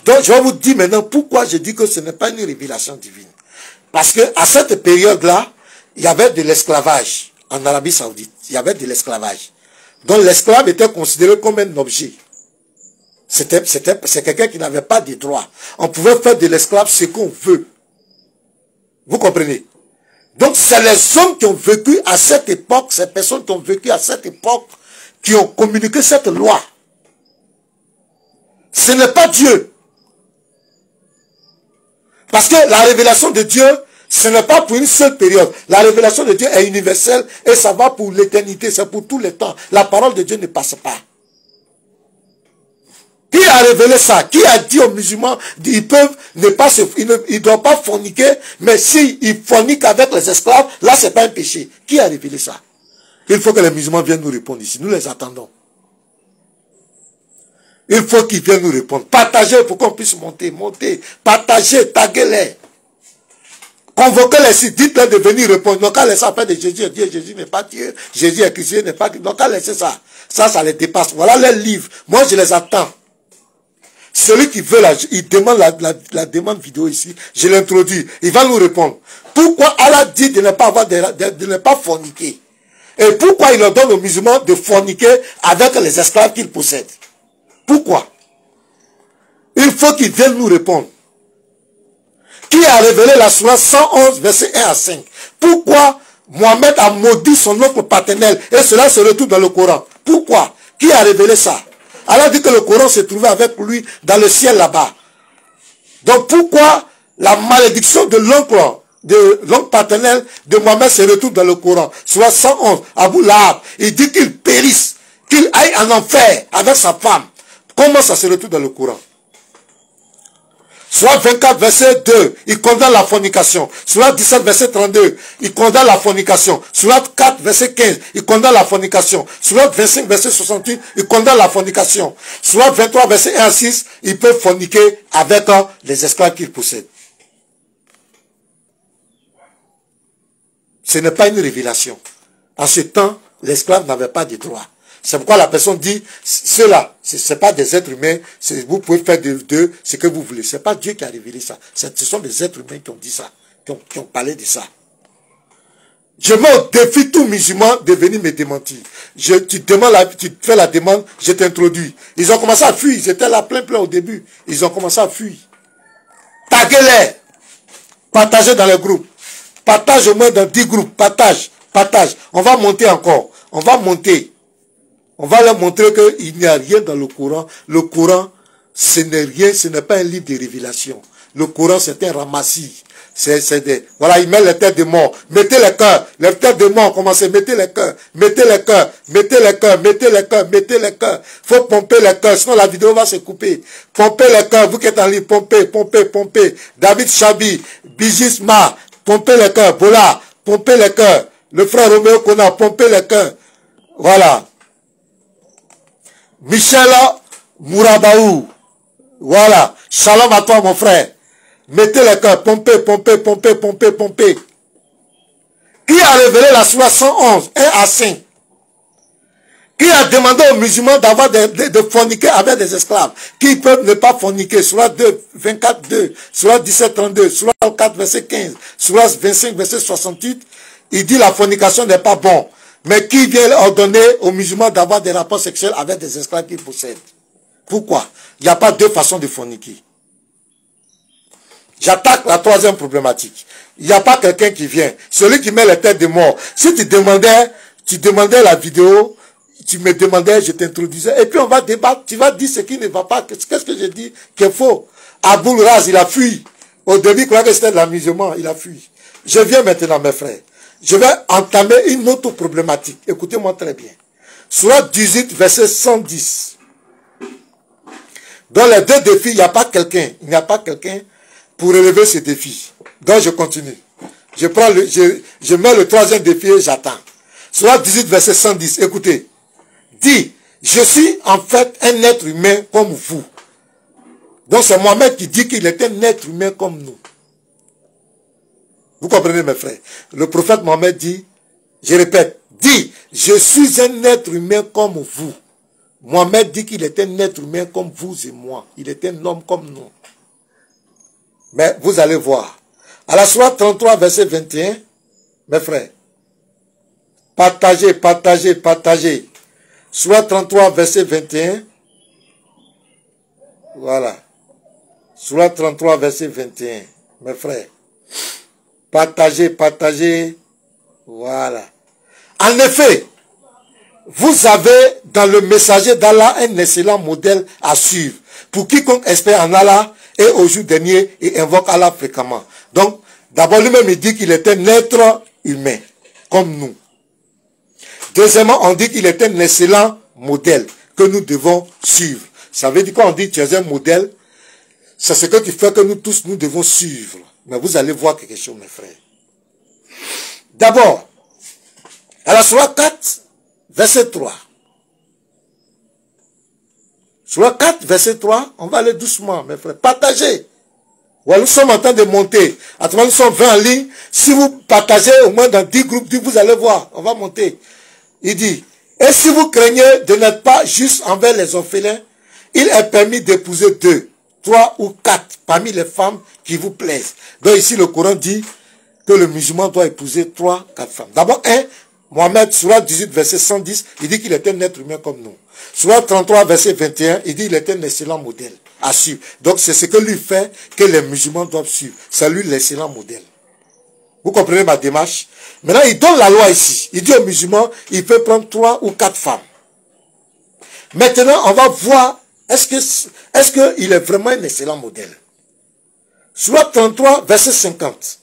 Donc, je vais vous dire maintenant pourquoi je dis que ce n'est pas une révélation divine. Parce que à cette période-là, il y avait de l'esclavage en Arabie Saoudite. Il y avait de l'esclavage. Donc, l'esclave était considéré comme un objet. C'est quelqu'un qui n'avait pas de droits. On pouvait faire de l'esclave ce qu'on veut. Vous comprenez? Donc, c'est les hommes qui ont vécu à cette époque, ces personnes qui ont vécu à cette époque, qui ont communiqué cette loi. Ce n'est pas Dieu. Parce que la révélation de Dieu, ce n'est pas pour une seule période. La révélation de Dieu est universelle et ça va pour l'éternité, c'est pour tous les temps. La parole de Dieu ne passe pas. Qui a révélé ça? Qui a dit aux musulmans, ils ne doivent pas forniquer, mais s'ils forniquent avec les esclaves, là c'est pas un péché. Qui a révélé ça? Il faut que les musulmans viennent nous répondre ici. Nous les attendons. Il faut qu'ils viennent nous répondre. Partagez pour qu'on puisse monter. Partagez, taguez-les. Convoquez-les ici. Dites-leur de venir répondre. Donc, quand laisser affaire de Jésus, Dieu, Jésus n'est pas Dieu. Jésus est Christ, n'est pas Dieu. Donc, quand laisser ça. Ça les dépasse. Voilà les livres. Moi, je les attends. Celui qui veut, il demande la demande vidéo ici. Je l'introduis. Il va nous répondre. Pourquoi Allah dit de ne pas avoir de ne pas forniquer? Et pourquoi il leur donne aux musulmans de forniquer avec les esclaves qu'ils possèdent? Pourquoi? Il faut qu'ils viennent nous répondre. Qui a révélé la sourate 111, verset 1 à 5? Pourquoi Mohamed a maudit son oncle paternel et cela se retrouve dans le Coran? Pourquoi? Qui a révélé ça? Allah dit que le Coran se trouvait avec lui dans le ciel là-bas. Donc pourquoi la malédiction de l'oncle paternel de Mohamed se retrouve dans le Coran? Sourate 111, Abu Lahab, il dit qu'il périsse, qu'il aille en enfer avec sa femme. Comment ça se retrouve dans le Coran? Sourate 24, verset 2, il condamne la fornication. Sourate 17, verset 32, il condamne la fornication. Sourate 4, verset 15, il condamne la fornication. Sourate 25, verset 68, il condamne la fornication. Sourate 23, verset 1 à 6, il peut forniquer avec les esclaves qu'il possède. Ce n'est pas une révélation. En ce temps, l'esclave n'avait pas de droit. C'est pourquoi la personne dit, ceux-là, ce n'est pas des êtres humains, vous pouvez faire d'eux ce que vous voulez. Ce n'est pas Dieu qui a révélé ça. Ce sont des êtres humains qui ont dit ça, qui ont parlé de ça. Je mets au défi tout musulman de venir me démentir. Tu fais la demande, je t'introduis. Ils ont commencé à fuir, ils étaient là plein au début. Ils ont commencé à fuir. Taguez-les. Partagez dans les groupes. Partage au moins dans 10 groupes. Partage. On va monter encore. On va monter. On va leur montrer qu'il n'y a rien dans le Coran. Le Coran, ce n'est rien, ce n'est pas un livre de révélation. Le Coran, c'est un ramassis. Voilà, il met les têtes de mort. Mettez les cœurs. Les têtes de mort, commencez. Mettez les cœurs. Mettez les cœurs. Mettez les cœurs. Mettez les cœurs. Mettez les cœurs. Faut pomper les cœurs. Sinon, la vidéo va se couper. Pompez les cœurs. Vous qui êtes en ligne, pompez, pompez, pompez. David Chabi, Bigisma, pompez les cœurs. Bola, pompez les cœurs. Le frère Roméo Kona, pompez les cœurs. Voilà. Michel Mourabaou. Voilà. Shalom à toi, mon frère. Mettez les cœurs, pompez, pompez, pompez, pompez, pompez. Qui a révélé la sourate 111, 1 à 5? Qui a demandé aux musulmans d'avoir de forniquer avec des esclaves? Qui peuvent ne pas forniquer? Sourate 2, 24, 2. Sourate 17, 32. Sourate 4, verset 15. Sourate 25, verset 68. Il dit la fornication n'est pas bon. Mais qui vient ordonner aux musulmans d'avoir des rapports sexuels avec des esclaves qu'ils possèdent? Pourquoi? Il n'y a pas deux façons de forniquer. J'attaque la troisième problématique. Il n'y a pas quelqu'un qui vient. Celui qui met les têtes de mort. Si tu demandais la vidéo, tu me demandais, je t'introduisais. Et puis on va débattre. Tu vas dire ce qui ne va pas. Qu'est-ce que je dis qui est faux? Aboul Raz, il a fui. Au début, il croyait que c'était de l'amusement. Il a fui. Je viens maintenant, mes frères. Je vais entamer une autre problématique. Écoutez-moi très bien. Sourate 18, verset 110. Dans les deux défis, il n'y a pas quelqu'un. Il n'y a pas quelqu'un pour relever ce défi. Donc je continue. Je mets le troisième défi et j'attends. Sourate 18, verset 110. Écoutez. Dit, je suis en fait un être humain comme vous. Donc c'est Mohamed qui dit qu'il est un être humain comme nous. Vous comprenez mes frères? Le prophète Mohamed dit, je répète, dit, je suis un être humain comme vous. Mohamed dit qu'il est un être humain comme vous et moi. Il est un homme comme nous. Mais vous allez voir. À la sourate 33, verset 21, mes frères, partagez, partagez, partagez. Sourate 33, verset 21. Voilà. Sourate 33, verset 21. Mes frères, partagez, partagez. Voilà. En effet, vous avez dans le messager d'Allah un excellent modèle à suivre pour quiconque espère en Allah et au jour dernier et invoque Allah fréquemment. Donc, d'abord lui-même il dit qu'il est un être humain, comme nous. Deuxièmement, on dit qu'il est un excellent modèle que nous devons suivre. Ça veut dire quand on dit tu es un modèle, c'est ce que tu fais que nous tous nous devons suivre. Mais vous allez voir quelque chose, mes frères. D'abord, à la sourate 4, verset 3. Sourate 4, verset 3, on va aller doucement, mes frères. Partagez. Ouais, nous sommes en train de monter. Actuellement, nous sommes 20 en ligne. Si vous partagez au moins dans 10 groupes, vous allez voir, on va monter. Il dit, et si vous craignez de n'être pas juste envers les orphelins, il est permis d'épouser 2, 3 ou 4 parmi les femmes qui vous plaisent. Donc ici, le Coran dit que le musulman doit épouser 3, 4 femmes. D'abord, Mohamed, sourate 18, verset 110, il dit qu'il est un être humain comme nous. Sourate 33, verset 21, il dit qu'il est un excellent modèle à suivre. Donc c'est ce que lui fait que les musulmans doivent suivre. C'est lui l'excellent modèle. Vous comprenez ma démarche? Maintenant, il donne la loi ici. Il dit aux musulmans, il peut prendre 3 ou 4 femmes. Maintenant, on va voir, est-ce qu'il est vraiment un excellent modèle? Sourate 33, verset 50.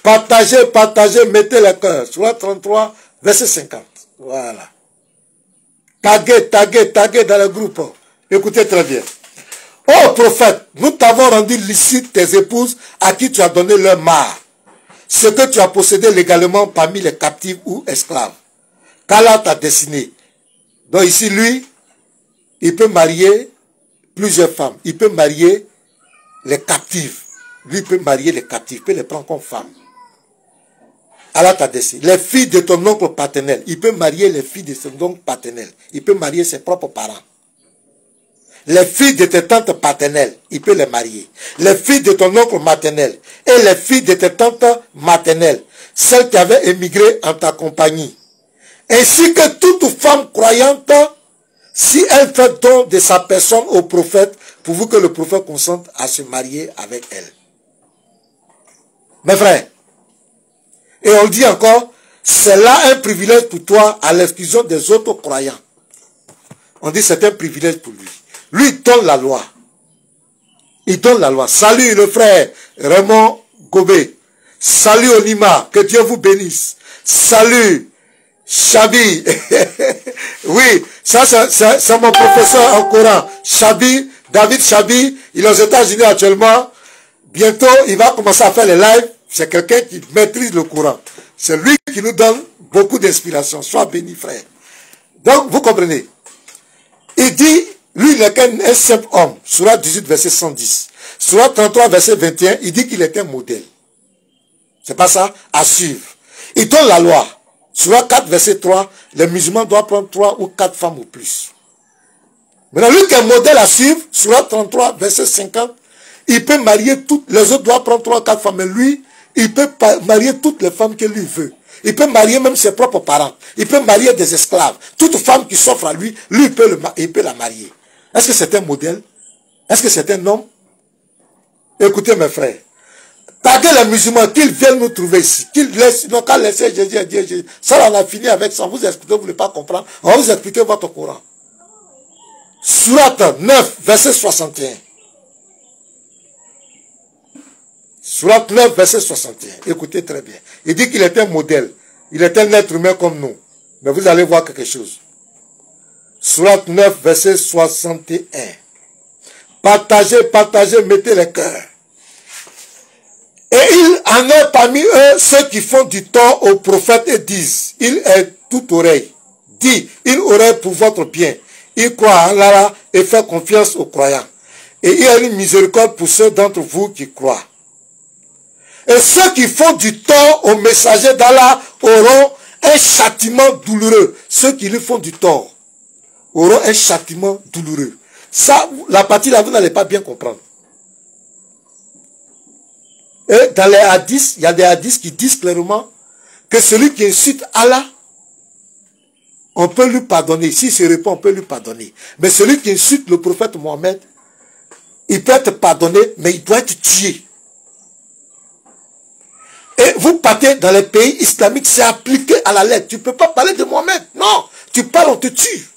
Partagez, partagez, mettez le cœur. Sourate 33, verset 50. Voilà. Taguez, taguez, taguez dans le groupe. Écoutez très bien. Oh prophète, nous t'avons rendu licite tes épouses à qui tu as donné leur mare. Ce que tu as possédé légalement parmi les captifs ou esclaves. qu'Allah t'a destiné. Donc ici, lui, il peut marier plusieurs femmes. Il peut marier les captives. Lui, il peut marier les captives. Il peut les prendre comme femmes. Allah t'a destiné. Les filles de ton oncle paternel. Il peut marier les filles de son oncle paternel. Il peut marier ses propres parents. Les filles de tes tantes paternelles, il peut les marier. Les filles de ton oncle maternel et les filles de tes tantes maternelles, celles qui avaient émigré en ta compagnie. Ainsi que toute femme croyante, si elle fait don de sa personne au prophète, pourvu que le prophète consente à se marier avec elle. Mes frères, et on dit encore, c'est là un privilège pour toi à l'exclusion des autres croyants. On dit c'est un privilège pour lui. Lui donne la loi. Il donne la loi. Salut le frère Raymond Gobé. Salut Olima. Que Dieu vous bénisse. Salut Chabi. Oui, ça c'est mon professeur en Coran. Chabi, David Chabi. Il est aux États-Unis actuellement. Bientôt, il va commencer à faire les lives. C'est quelqu'un qui maîtrise le Coran. C'est lui qui nous donne beaucoup d'inspiration. Sois béni, frère. Donc, vous comprenez. Il dit, lui, il n'est qu'un simple homme. Surah 18, verset 110. Surah 33, verset 21, il dit qu'il est un modèle. C'est pas ça? À suivre. Il donne la loi. Surah 4, verset 3, les musulmans doivent prendre 3 ou 4 femmes ou plus. Maintenant, lui qui est un modèle à suivre, Surah 33, verset 50, il peut marier toutes, les autres doivent prendre 3 ou 4 femmes, mais lui, il peut marier toutes les femmes que lui veut. Il peut marier même ses propres parents. Il peut marier des esclaves. Toute femme qui s'offre à lui, lui, il peut la marier. Est-ce que c'est un modèle? Est-ce que c'est un homme? Écoutez mes frères. Taguez les musulmans, qu'ils viennent nous trouver ici. Qu'ils laissent, n'ont qu'à laisser Jésus. Ça, on a fini avec ça. Vous expliquez, vous ne voulez pas comprendre. On va vous expliquer votre Coran. Sourate 9, verset 61. Sourate 9, verset 61. Écoutez très bien. Il dit qu'il est un modèle. Il est un être humain comme nous. Mais vous allez voir quelque chose. Sourate 9, verset 61. Partagez, partagez, mettez les cœurs. Et il en est parmi eux ceux qui font du tort aux prophètes et disent, il est toute oreille. Dit, il aurait pour votre bien. Il croit en Allah et fait confiance aux croyants. Et il y a une miséricorde pour ceux d'entre vous qui croient. Et ceux qui font du tort aux messagers d'Allah auront un châtiment douloureux. Ceux qui lui font du tort auront un châtiment douloureux. Ça, la partie là, vous n'allez pas bien comprendre. Et dans les hadiths, il y a des hadiths qui disent clairement que celui qui insulte Allah, on peut lui pardonner. S'il se répand, on peut lui pardonner. Mais celui qui insulte le prophète Mohammed, il peut être pardonné, mais il doit être tué. Et vous partez dans les pays islamiques, c'est appliqué à la lettre. Tu ne peux pas parler de Mohammed. Non, tu parles, on te tue.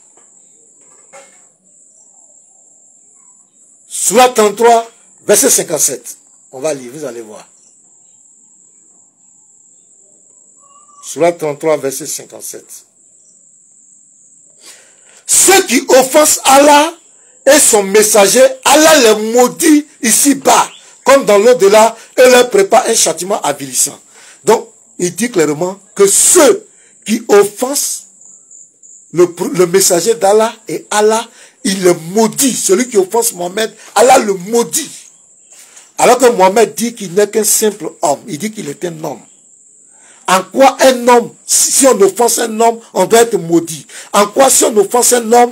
Surah 33, verset 57. On va lire, vous allez voir. Surah 33, verset 57. Ceux qui offensent Allah et son messager, Allah les maudit ici-bas, comme dans l'au-delà, et leur prépare un châtiment avilissant. Donc, il dit clairement que ceux qui offensent le messager d'Allah et Allah, il le maudit. Celui qui offense Mohammed, Allah le maudit. Alors que Mohammed dit qu'il n'est qu'un simple homme. Il dit qu'il est un homme. En quoi un homme, si on offense un homme, on doit être maudit? En quoi si on offense un homme,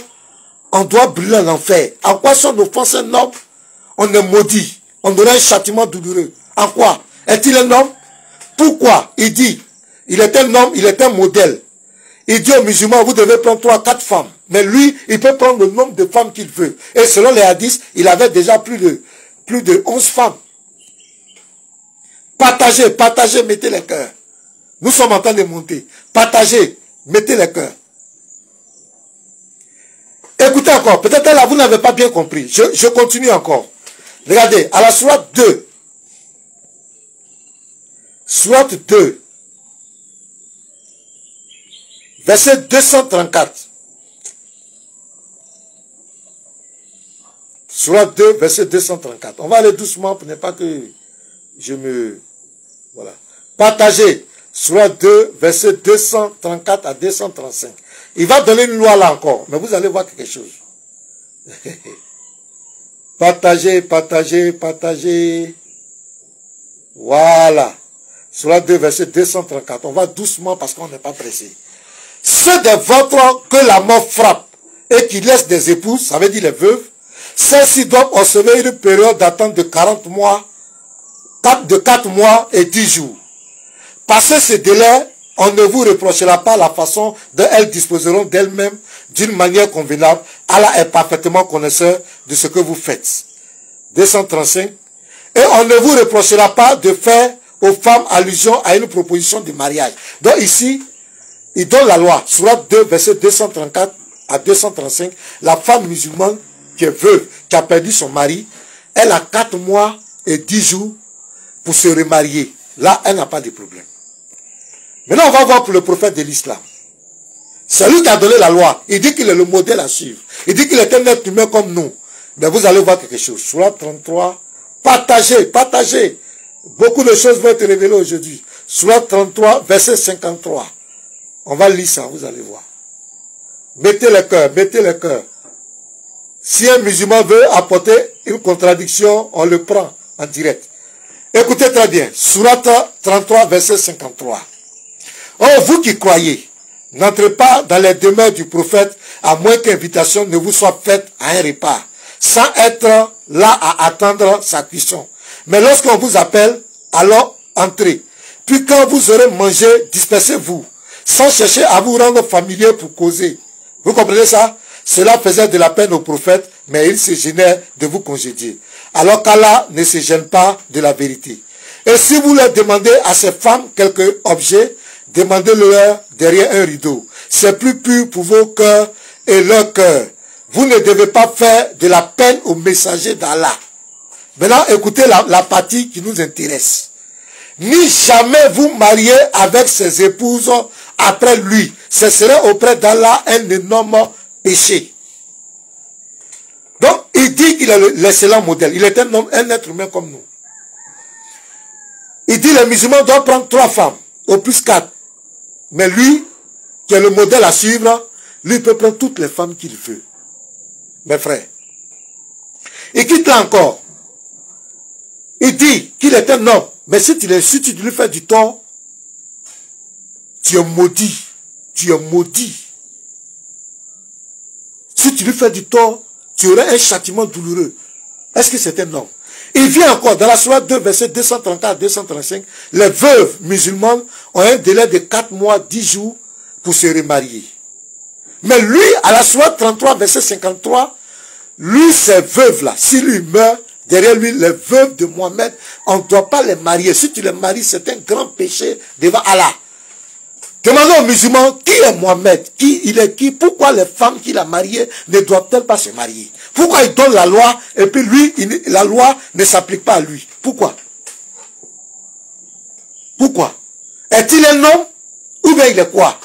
on doit brûler en enfer? En quoi si on offense un homme, on est maudit? On aura un châtiment douloureux. En quoi? Est-il un homme? Pourquoi? Il dit, il est un homme, il est un modèle. Il dit aux musulmans, vous devez prendre 3 ou 4 femmes. Mais lui, il peut prendre le nombre de femmes qu'il veut. Et selon les hadiths, il avait déjà plus de 11 femmes. Partagez, partagez, mettez les cœurs. Nous sommes en train de monter. Partagez, mettez les cœurs. Écoutez encore, peut-être là, vous n'avez pas bien compris. Je continue encore. Regardez, à la sourate 2. Sourate 2. Verset 234. Sourate 2, verset 234. On va aller doucement pour ne pas que je me... Voilà. Partagez. Sourate 2, verset 234 à 235. Il va donner une loi là encore. Mais vous allez voir quelque chose. Partagez, partagez, partagez. Voilà. Sourate 2, verset 234. On va doucement parce qu'on n'est pas pressé. Ceux des vôtres que la mort frappe et qui laissent des épouses, ça veut dire les veuves, celles-ci doivent observer une période d'attente de 40 mois, de 4 mois et 10 jours. Passé ce délai, on ne vous reprochera pas la façon dont elles disposeront d'elles-mêmes d'une manière convenable. Allah est parfaitement connaisseur de ce que vous faites. 235. Et on ne vous reprochera pas de faire aux femmes allusion à une proposition de mariage. Donc ici, il donne la loi. Sourate 2, verset 234 à 235. La femme musulmane qui est veuve, qui a perdu son mari, elle a 4 mois et 10 jours pour se remarier. Là, elle n'a pas de problème. Maintenant, on va voir pour le prophète de l'islam. C'est lui qui a donné la loi. Il dit qu'il est le modèle à suivre. Il dit qu'il est un être humain comme nous. Mais vous allez voir quelque chose. Sourate 33, partagez, partagez. Beaucoup de choses vont être révélées aujourd'hui. Sourate 33, verset 53. On va lire ça, vous allez voir. Mettez le cœur, mettez le cœur. Si un musulman veut apporter une contradiction, on le prend en direct. Écoutez très bien. Sourate 33, verset 53. Oh, vous qui croyez, n'entrez pas dans les demeures du prophète, à moins qu'invitation ne vous soit faite à un repas, sans être là à attendre sa cuisson. Mais lorsqu'on vous appelle, alors entrez. Puis quand vous aurez mangé, dispersez-vous, sans chercher à vous rendre familier pour causer. Vous comprenez ça? Cela faisait de la peine au prophète, mais il se gênait de vous congédier. Alors qu'Allah ne se gêne pas de la vérité. Et si vous leur demandez à ces femmes quelque objet, demandez-leur derrière un rideau. C'est plus pur pour vos cœurs et leurs cœurs. Vous ne devez pas faire de la peine aux messagers d'Allah. Maintenant, écoutez la partie qui nous intéresse. Ni jamais vous marier avec ses épouses après lui. Ce serait auprès d'Allah un énorme péché. Donc, il dit qu'il est l'excellent modèle. Il est un homme, un être humain comme nous. Il dit que les musulmans doivent prendre 3 femmes, au plus 4. Mais lui, qui est le modèle à suivre, lui peut prendre toutes les femmes qu'il veut. Mes frères. Et quitte là encore. Il dit qu'il est un homme. Mais si tu lui fais du tort, tu es maudit. Tu es maudit. Si tu lui fais du tort, tu aurais un châtiment douloureux. Est-ce que c'est un homme? Il vient encore dans la sourate 2, verset 234-235. Les veuves musulmanes ont un délai de 4 mois, 10 jours pour se remarier. Mais lui, à la sourate 33, verset 53, lui, ces veuves-là, si lui meurt, derrière lui, les veuves de Mohammed, on ne doit pas les marier. Si tu les maries, c'est un grand péché devant Allah. Demandons aux musulmans, qui est Mohammed? Il est qui? Pourquoi les femmes qu'il a mariées ne doivent-elles pas se marier? Pourquoi il donne la loi et puis lui, la loi ne s'applique pas à lui? Pourquoi? Pourquoi? Est-il un homme? Ou bien il est quoi?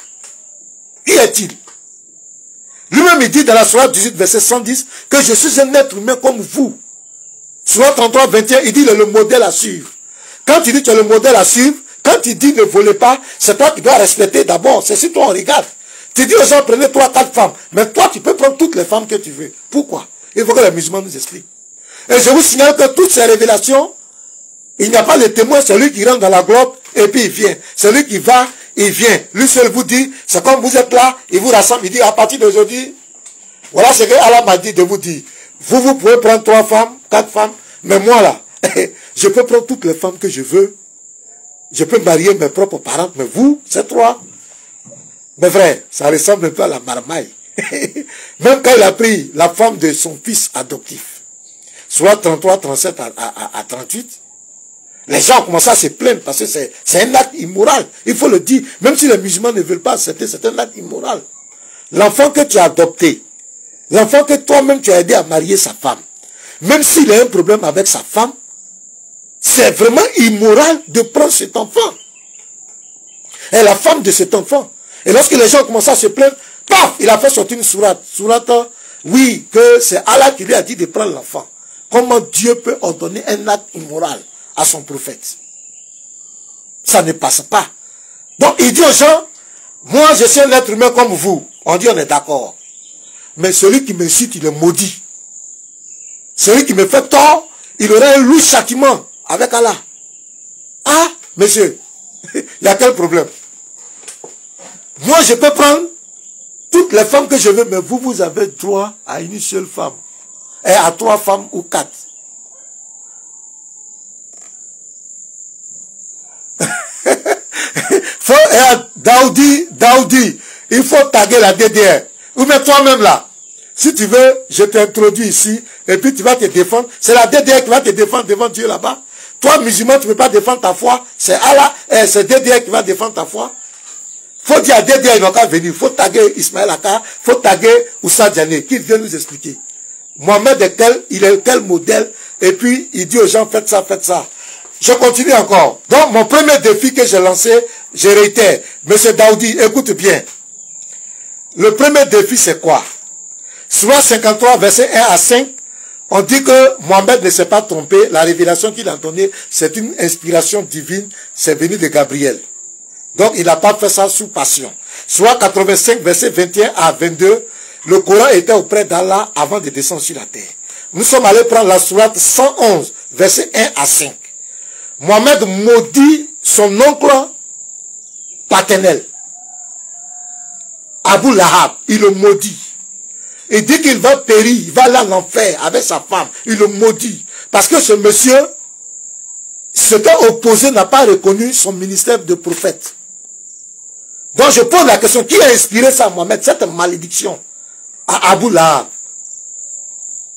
Qui est-il? Lui-même il dit dans la sourate 18, verset 110, que je suis un être humain comme vous. Sourate 33, 21, il dit il est le modèle à suivre. Quand il dit tu es le modèle à suivre, quand il dit ne volez pas, c'est toi qui dois respecter d'abord. C'est si toi on regarde. Tu dis aux gens prenez 3, 4 femmes. Mais toi tu peux prendre toutes les femmes que tu veux. Pourquoi? Il faut que les musulmans nous expliquent. Et je vous signale que toutes ces révélations, il n'y a pas de témoin, c'est lui qui rentre dans la globe et puis il vient. C'est lui qui va, il vient. Lui seul vous dit, c'est comme vous êtes là, il vous rassemble, il dit à partir d'aujourd'hui, voilà ce que Allah m'a dit de vous dire. Vous pouvez prendre 3 femmes, 4 femmes, mais moi là, je peux prendre toutes les femmes que je veux. Je peux marier mes propres parents, mais vous, c'est 3. Mes frères, ça ressemble un peu à la marmaille. Même quand il a pris la femme de son fils adoptif, soit 33, 37 à 38, les gens ont commencé à se plaindre parce que c'est un acte immoral. Il faut le dire, même si les musulmans ne veulent pas accepter, c'est un acte immoral. L'enfant que tu as adopté, l'enfant que toi-même tu as aidé à marier sa femme, même s'il a un problème avec sa femme, c'est vraiment immoral de prendre cet enfant. Et la femme de cet enfant. Et lorsque les gens ont commencé à se plaindre, paf, il a fait sortir une sourate. Sourate, oui, que c'est Allah qui lui a dit de prendre l'enfant. Comment Dieu peut ordonner un acte immoral à son prophète? Ça ne passe pas. Donc il dit aux gens, moi je suis un être humain comme vous. On dit on est d'accord. Mais celui qui me cite, il est maudit. Celui qui me fait tort, il aurait un lourd châtiment avec Allah. Ah, monsieur, il y a quel problème? Moi, je peux prendre toutes les femmes que je veux, mais vous avez droit à une seule femme. Et à 3 femmes ou 4. Daoudi, il faut taguer la DDR. Ou bien toi-même là. Si tu veux, je t'introduis ici, et puis tu vas te défendre. C'est la DDR qui va te défendre devant Dieu là-bas. Toi, musulman, tu ne peux pas défendre ta foi. C'est Allah, c'est DDR qui va défendre ta foi. Faut dire à DDR, ils n'ont qu'à venir. Faut taguer Ismaël Aka, faut taguer Oussa Diané, qui vient nous expliquer. Mohamed est quel modèle, et puis il dit aux gens, faites ça, faites ça. Je continue encore. Donc, mon premier défi que j'ai lancé, je réitère. Monsieur Daoudi, écoute bien. Le premier défi, c'est quoi? Surah 53, verset 1 à 5, on dit que Mohammed ne s'est pas trompé. La révélation qu'il a donnée, c'est une inspiration divine. C'est venu de Gabriel. Donc, il n'a pas fait ça sous passion. Surah 85, verset 21 à 22, le Coran était auprès d'Allah avant de descendre sur la terre. Nous sommes allés prendre la sourate 111, verset 1 à 5. Mohammed maudit son oncle paternel, Abu Lahab. Il le maudit. Il dit qu'il va périr, il va aller en enfer avec sa femme. Il le maudit. Parce que ce monsieur, s'était opposé, n'a pas reconnu son ministère de prophète. Donc je pose la question, qui a inspiré ça à Mohammed, cette malédiction à Abu Lahab?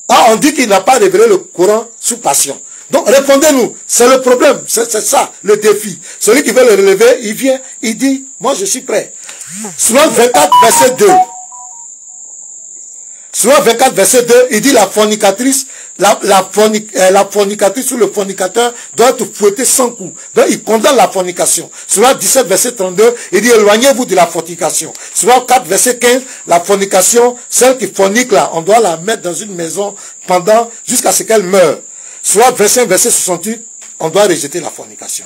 Ah, on dit qu'il n'a pas révélé le Coran sous passion. Donc répondez-nous, c'est le problème, c'est ça le défi. Celui qui veut le relever, il vient, il dit, moi je suis prêt. Surah 24, verset 2. Surah 24, verset 2, il dit la fornicatrice, la fornicatrice ou le fornicateur doit être fouetté 100 coups. Donc il condamne la fornication. Surah 17, verset 32, il dit éloignez-vous de la fornication. Surah 4, verset 15, la fornication, celle qui fornique là, on doit la mettre dans une maison pendant, jusqu'à ce qu'elle meure. Surah 25, verset 68, on doit rejeter la fornication.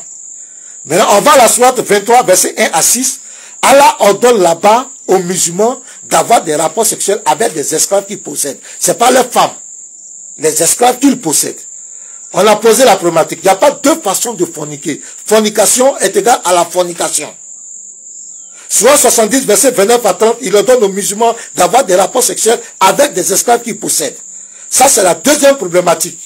Maintenant, on va à la Surah 23, verset 1 à 6. Allah ordonne là-bas aux musulmans d'avoir des rapports sexuels avec des esclaves qu'ils possèdent. Ce n'est pas leurs femmes, les esclaves qu'ils possèdent. On a posé la problématique. Il n'y a pas deux façons de forniquer. Fornication est égale à la fornication. Surah 70, verset 29 à 30, il ordonne aux musulmans d'avoir des rapports sexuels avec des esclaves qu'ils possèdent. Ça, c'est la deuxième problématique.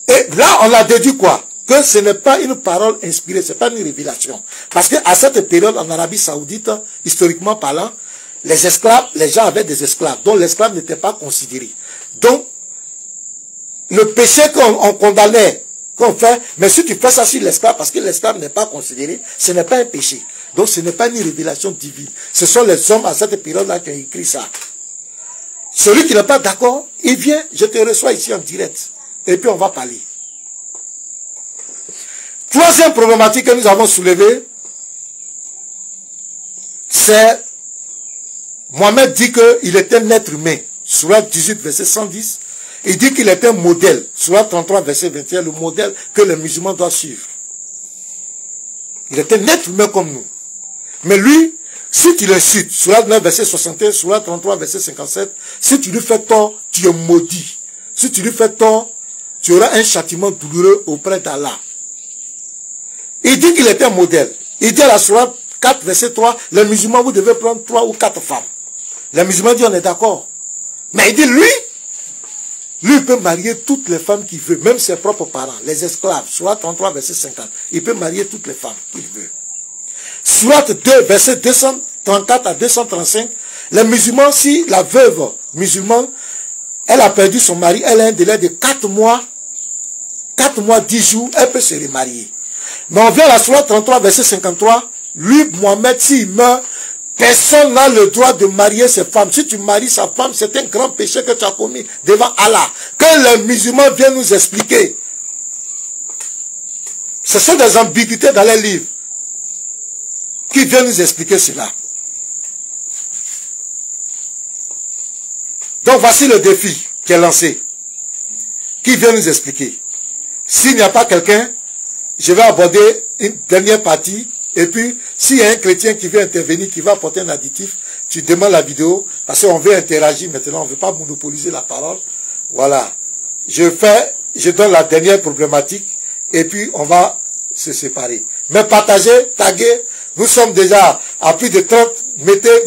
Et là, on a déduit quoi? Que ce n'est pas une parole inspirée, ce n'est pas une révélation. Parce qu'à cette période, en Arabie Saoudite, historiquement parlant, les esclaves, les gens avaient des esclaves, dont l'esclave n'était pas considéré. Donc, le péché qu'on condamnait, qu'on fait, mais si tu fais ça sur l'esclave, parce que l'esclave n'est pas considéré, ce n'est pas un péché. Donc, ce n'est pas une révélation divine. Ce sont les hommes à cette période-là qui ont écrit ça. Celui qui n'est pas d'accord, il vient, je te reçois ici en direct. Et puis on va parler. Troisième problématique que nous avons soulevée, c'est Mohammed dit qu'il était un être humain. Surah 18, verset 110. Il dit qu'il était un modèle. Surah 33, verset 21, le modèle que les musulmans doivent suivre. Il était un être humain comme nous. Mais lui, si tu l'insultes, Surah 9, verset 61, Surah 33, verset 57, si tu lui fais tort, tu es maudit. Si tu lui fais tort, tu auras un châtiment douloureux auprès d'Allah. Il dit qu'il était un modèle. Il dit à la Surah 4, verset 3, les musulmans, vous devez prendre 3 ou 4 femmes. Les musulmans disent, on est d'accord. Mais il dit, lui, il peut marier toutes les femmes qu'il veut, même ses propres parents, les esclaves. Surah 33, verset 50. Il peut marier toutes les femmes qu'il veut. Surah 2, verset 234 à 235, les musulmans, si la veuve musulmane, elle a perdu son mari, elle a un délai de 4 mois, 10 jours, elle peut se remarier. Mais on vient à la Surah 33, verset 53, lui, Mohammed, s'il meurt, personne n'a le droit de marier ses femmes. Si tu maries sa femme, c'est un grand péché que tu as commis devant Allah. Que les musulmans viennent nous expliquer. Ce sont des ambiguïtés dans les livres qui viennent nous expliquer cela. Donc voici le défi qui est lancé. Qui vient nous expliquer? S'il n'y a pas quelqu'un, je vais aborder une dernière partie. Et puis, s'il y a un chrétien qui veut intervenir, qui va apporter un additif, tu demandes la vidéo, parce qu'on veut interagir maintenant, on ne veut pas monopoliser la parole. Voilà. Je donne la dernière problématique, et puis on va se séparer. Mais partagez, taguez, nous sommes déjà à plus de 30,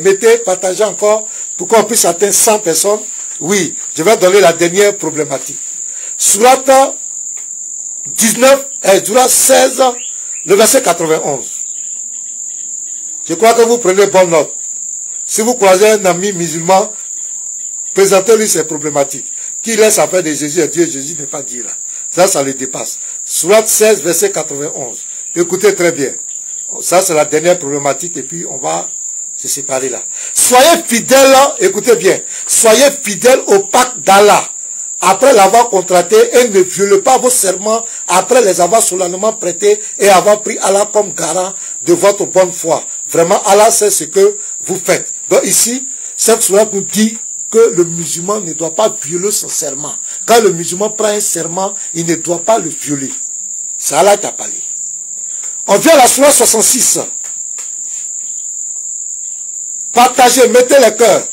mettez, partagez encore, pour qu'on puisse atteindre 100 personnes. Oui, je vais donner la dernière problématique. Surah 19, Surah 16, le verset 91. Je crois que vous prenez bonne note. Si vous croisez un ami musulman, présentez-lui ces problématiques. Qui laisse affaire de Jésus et Dieu, Jésus n'est pas dit là. Ça le dépasse. Surah 16, verset 91. Écoutez très bien. Ça, c'est la dernière problématique et puis on va se séparer là. Soyez fidèles, écoutez bien. Soyez fidèles au pacte d'Allah. après l'avoir contracté et ne violez pas vos serments après les avoir solennellement prêtés et avoir pris Allah comme garant de votre bonne foi. Vraiment, Allah sait ce que vous faites. Donc ici, cette sourate nous dit que le musulman ne doit pas violer son serment. Quand le musulman prend un serment, il ne doit pas le violer. C'est Allah qui a parlé. On vient à la sourate 66. Partagez, mettez les cœurs.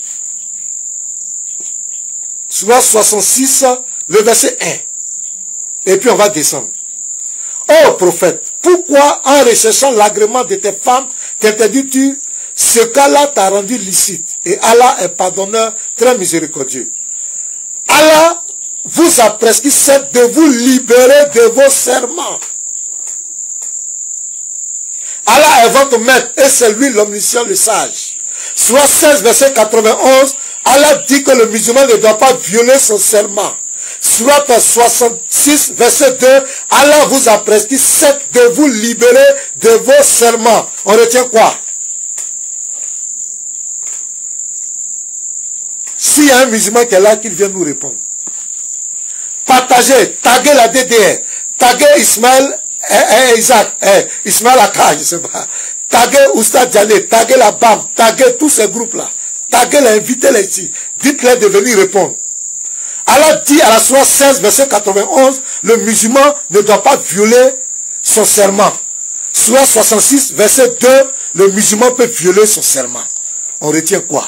Sourate 66, le verset 1. Et puis on va descendre. Oh prophète, pourquoi en recherchant l'agrément de tes femmes, t'interdis-tu ce qu'Allah t'a rendu licite? Et Allah est pardonneur, très miséricordieux. Allah vous a prescrit de vous libérer de vos serments. Allah est votre maître et c'est lui l'omniscient, le sage. Sourate 16, verset 91, Allah dit que le musulman ne doit pas violer son serment. Sourate 66, verset 2, Allah vous a prescrit de vous libérer de vos serments. On retient quoi? S'il y a un musulman qui est là, qu'il vienne nous répondre. Partagez, taguez la DDR, taguez Ismaël et Isaac, Ismaël Aka, je sais pas. Taguez Oustad Djane, taguez la BAM, taguez tous ces groupes-là. Taguez-les, invitez-les ici. Dites-les de venir répondre. Allah dit à la sourate 16, verset 91, le musulman ne doit pas violer son serment. Sourate 66, verset 2, le musulman peut violer son serment. On retient quoi?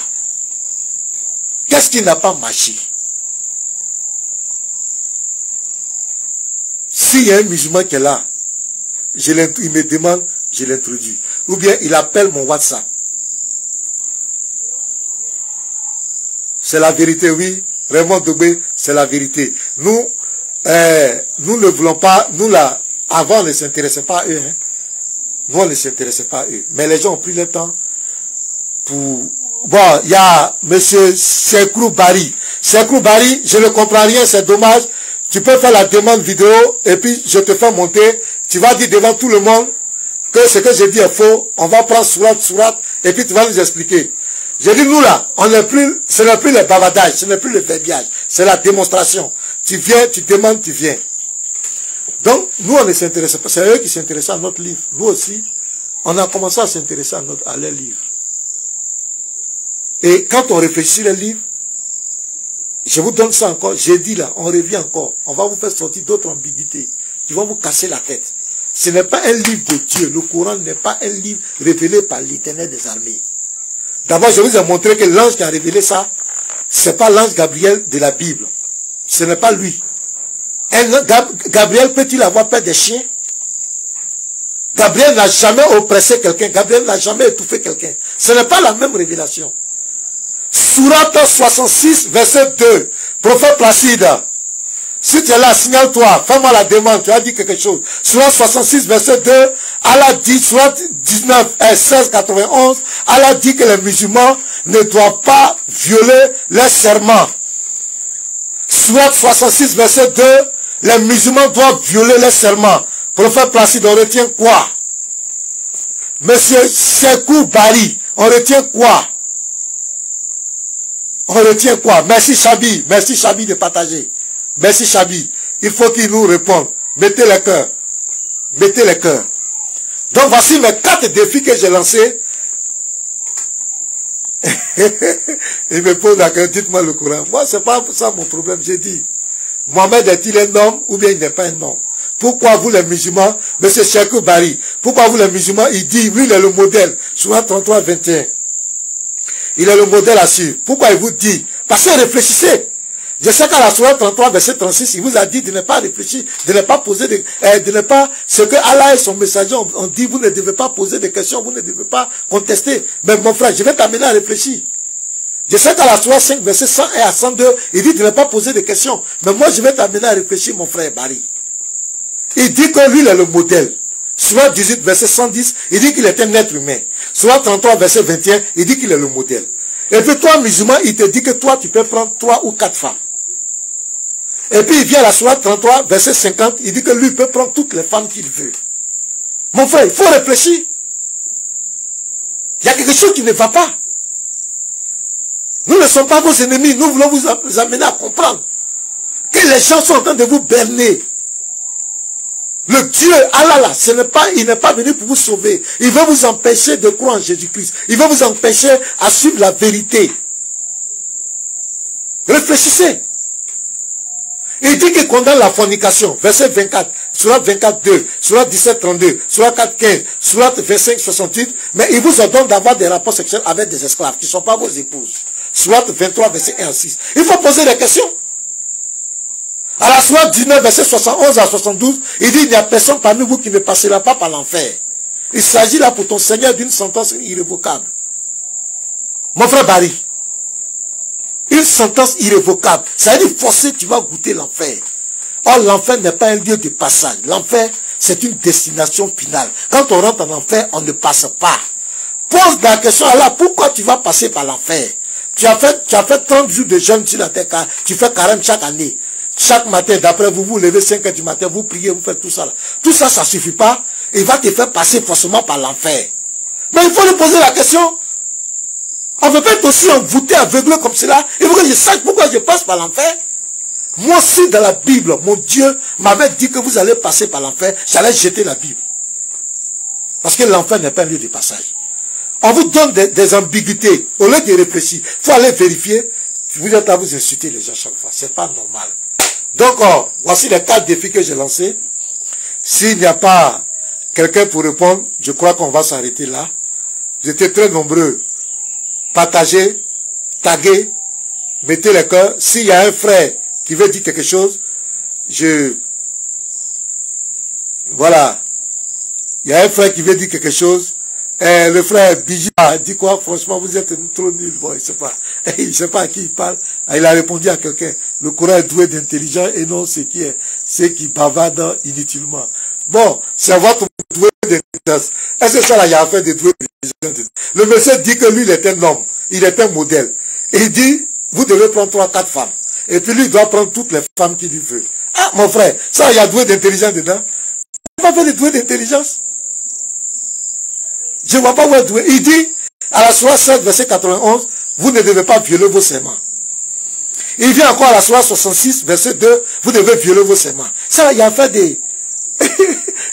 Qu'est-ce qui n'a pas marché? S'il y a un musulman qui est là, il me demande, je l'introduis. Ou bien il appelle mon WhatsApp. C'est la vérité, oui. Raymond Dobé, c'est la vérité. Nous ne voulons pas, avant on ne s'intéressait pas à eux. Hein. Nous on ne s'intéressait pas à eux. Mais les gens ont pris le temps pour... Bon, il y a M. Sekou Bari. Sekou Bari, je ne comprends rien, c'est dommage. Tu peux faire la demande vidéo et puis je te fais monter. Tu vas dire devant tout le monde que ce que je dis est faux. On va prendre sourate et puis tu vas nous expliquer. J'ai dit, nous là, ce n'est plus le bavardage, ce n'est plus le verbiage, c'est la démonstration. Tu viens, tu demandes, tu viens. Donc, nous, on ne s'intéresse pas. C'est eux qui s'intéressent à notre livre. Nous aussi, on a commencé à s'intéresser à leur livre. Et quand on réfléchit les livres, je vous donne ça encore, j'ai dit là, on revient encore. On va vous faire sortir d'autres ambiguïtés qui vont vous casser la tête. Ce n'est pas un livre de Dieu. Le Coran n'est pas un livre révélé par l'Éternel des armées. D'abord, je vous ai montré que l'ange qui a révélé ça, ce n'est pas l'ange Gabriel de la Bible. Ce n'est pas lui. Gabriel peut-il avoir peur des chiens? Gabriel n'a jamais oppressé quelqu'un. Gabriel n'a jamais étouffé quelqu'un. Ce n'est pas la même révélation. Sourate 66, verset 2. Prophète Placide. Si tu es là, signale-toi. Fais-moi la demande. Tu as dit quelque chose. Sourate 66, verset 2. Allah dit, sourate 19, 16, 91. Allah dit que les musulmans ne doivent pas violer les serments. Sourate 66, verset 2. Les musulmans doivent violer les serments. Prophète Placide, on retient quoi? Monsieur Sekou Bari, on retient quoi? On retient quoi? Merci Chabi de partager. Merci Chabi. Il faut qu'il nous réponde. Mettez les cœurs. Mettez les cœurs. Donc voici mes 4 défis que j'ai lancés. Il me pose la question, dites-moi le Coran. Moi, c'est pas ça mon problème. J'ai dit, Mohamed est-il un homme ou bien il n'est pas un homme? Pourquoi vous les musulmans, M. Sekou Bari, pourquoi vous les musulmans, il dit, lui il est le modèle, Sourate 33, 21. Il est le modèle à suivre. Pourquoi il vous dit? Parce que réfléchissez. Je sais qu'à la Sourate 33, verset 36, il vous a dit de ne pas réfléchir, de ne pas poser de ne pas, ce que Allah et son messager ont dit, vous ne devez pas poser de questions, vous ne devez pas contester. Mais mon frère, je vais t'amener à réfléchir. Je sais qu'à la Sourate 5, verset 101 à 102, il dit de ne pas poser de questions. Mais moi, je vais t'amener à réfléchir, mon frère Bari. Il dit que lui, il est le modèle. Sourate 18, verset 110, il dit qu'il est un être humain. Sourate 33, verset 21, il dit qu'il est le modèle. Et puis toi, musulman, il te dit que toi, tu peux prendre 3 ou 4 femmes. Et puis il vient à la Sourate 33, verset 50, il dit que lui peut prendre toutes les femmes qu'il veut. Mon frère, il faut réfléchir. Il y a quelque chose qui ne va pas. Nous ne sommes pas vos ennemis, nous voulons vous amener à comprendre les gens sont en train de vous berner, le Dieu, Allah là, il n'est pas venu pour vous sauver. Il veut vous empêcher de croire en Jésus-Christ. Il veut vous empêcher à suivre la vérité. Réfléchissez. Il dit qu'il condamne la fornication. Verset 24, Sourate 24, 2, Sourate 17, 32, Sourate 4, 15, Sourate 25, 68. Mais il vous ordonne d'avoir des rapports sexuels avec des esclaves qui ne sont pas vos épouses. Sourate 23, verset 1 à 6. Il faut poser des questions. À la Sourate 19, verset 71 à 72, il dit, il n'y a personne parmi vous qui ne passera pas par l'enfer. Il s'agit là pour ton Seigneur d'une sentence irrévocable. Mon frère Barry, une sentence irrévocable, ça veut dire forcé, tu vas goûter l'enfer. Or, l'enfer n'est pas un lieu de passage. L'enfer, c'est une destination finale. Quand on rentre en enfer, on ne passe pas. Pose la question, alors pourquoi tu vas passer par l'enfer? Tu as fait 30 jours de jeûne sur la terre, tu fais carême chaque année. Chaque matin, d'après vous, vous levez 5 heures du matin, vous priez, vous faites tout ça. Tout ça, ça ne suffit pas. Il va te faire passer forcément par l'enfer. Mais il faut lui poser la question. On ne peut pas être aussi envoûté, aveuglé comme cela. Il faut que je sache pourquoi je passe par l'enfer. Moi aussi, dans la Bible, mon Dieu m'avait dit que vous allez passer par l'enfer. J'allais jeter la Bible. Parce que l'enfer n'est pas un lieu de passage. On vous donne des ambiguïtés. Au lieu de réfléchir, il faut aller vérifier. Vous êtes là, vous insultez les gens chaque fois. Ce n'est pas normal. Donc, voici les 4 défis que j'ai lancés. S'il n'y a pas quelqu'un pour répondre, je crois qu'on va s'arrêter là. Vous étiez très nombreux. Partagez, taguez, mettez les cœurs. S'il y a un frère qui veut dire quelque chose, voilà. Il y a un frère qui veut dire quelque chose. Le frère Bija dit quoi? Franchement, vous êtes trop nul. Bon, il ne sait pas à qui il parle. Il a répondu à quelqu'un. Le Coran est doué d'intelligence et non ceux qui bavardent inutilement. Bon, c'est votre doué d'intelligence. Est-ce que ça là, il y a affaire de doué d'intelligence? Le monsieur dit que lui, il est un homme. Il est un modèle. Et il dit, vous devez prendre 3-4 femmes. Et puis lui, il doit prendre toutes les femmes qu'il veut. Ah, mon frère, ça, il y a doué d'intelligence dedans. Il n'y a pas fait de doué d'intelligence. Je ne vois pas où est doué. Il dit, à la Sourate 7, verset 91, vous ne devez pas violer vos serments. Il vient encore à la Sourate 66, verset 2, vous devez violer vos serments. Ça, il y a affaire des...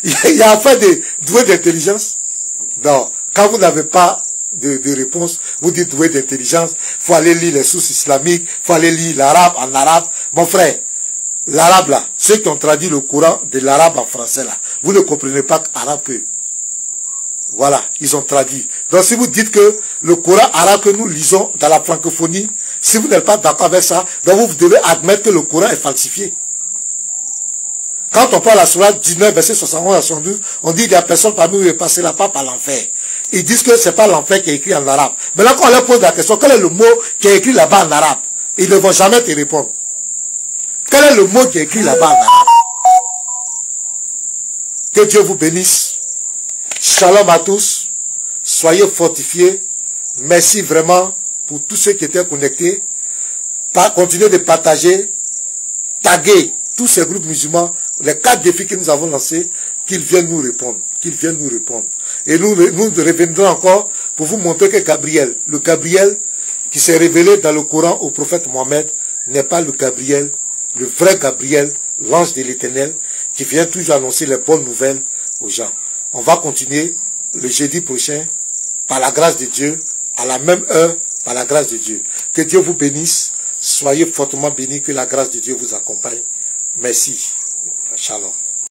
il y a affaire des doués d'intelligence. Non, quand vous n'avez pas de réponse, vous dites doué d'intelligence, il faut aller lire les sources islamiques, il faut aller lire l'arabe en arabe. Mon frère, l'arabe là, ceux qui ont traduit le Coran de l'arabe en français là, vous ne comprenez pas arabe que... Voilà, ils ont traduit. Donc si vous dites que le Coran arabe que nous lisons dans la francophonie, si vous n'êtes pas d'accord avec ça, donc vous devez admettre que le Coran est falsifié. Quand on parle à la Sourate 19, verset 71 à 72, on dit qu'il y a personne parmi vous qui ne passera pas par l'enfer. Ils disent que ce n'est pas l'enfer qui est écrit en arabe. Mais là, quand on leur pose la question, quel est le mot qui est écrit là-bas en arabe? Ils ne vont jamais te répondre. Quel est le mot qui est écrit là-bas en arabe? Que Dieu vous bénisse. Shalom à tous. Soyez fortifiés. Merci vraiment pour tous ceux qui étaient connectés. Continuez de partager, taguer tous ces groupes musulmans, les 4 défis que nous avons lancés, qu'ils viennent nous répondre. Qu'ils viennent nous répondre. Et nous reviendrons encore pour vous montrer que Gabriel, le Gabriel qui s'est révélé dans le Coran au prophète Mohammed, n'est pas le Gabriel, le vrai Gabriel, l'ange de l'Éternel, qui vient toujours annoncer les bonnes nouvelles aux gens. On va continuer le jeudi prochain, par la grâce de Dieu, à la même heure, par la grâce de Dieu. Que Dieu vous bénisse. Soyez fortement bénis, que la grâce de Dieu vous accompagne. Merci. Shalom.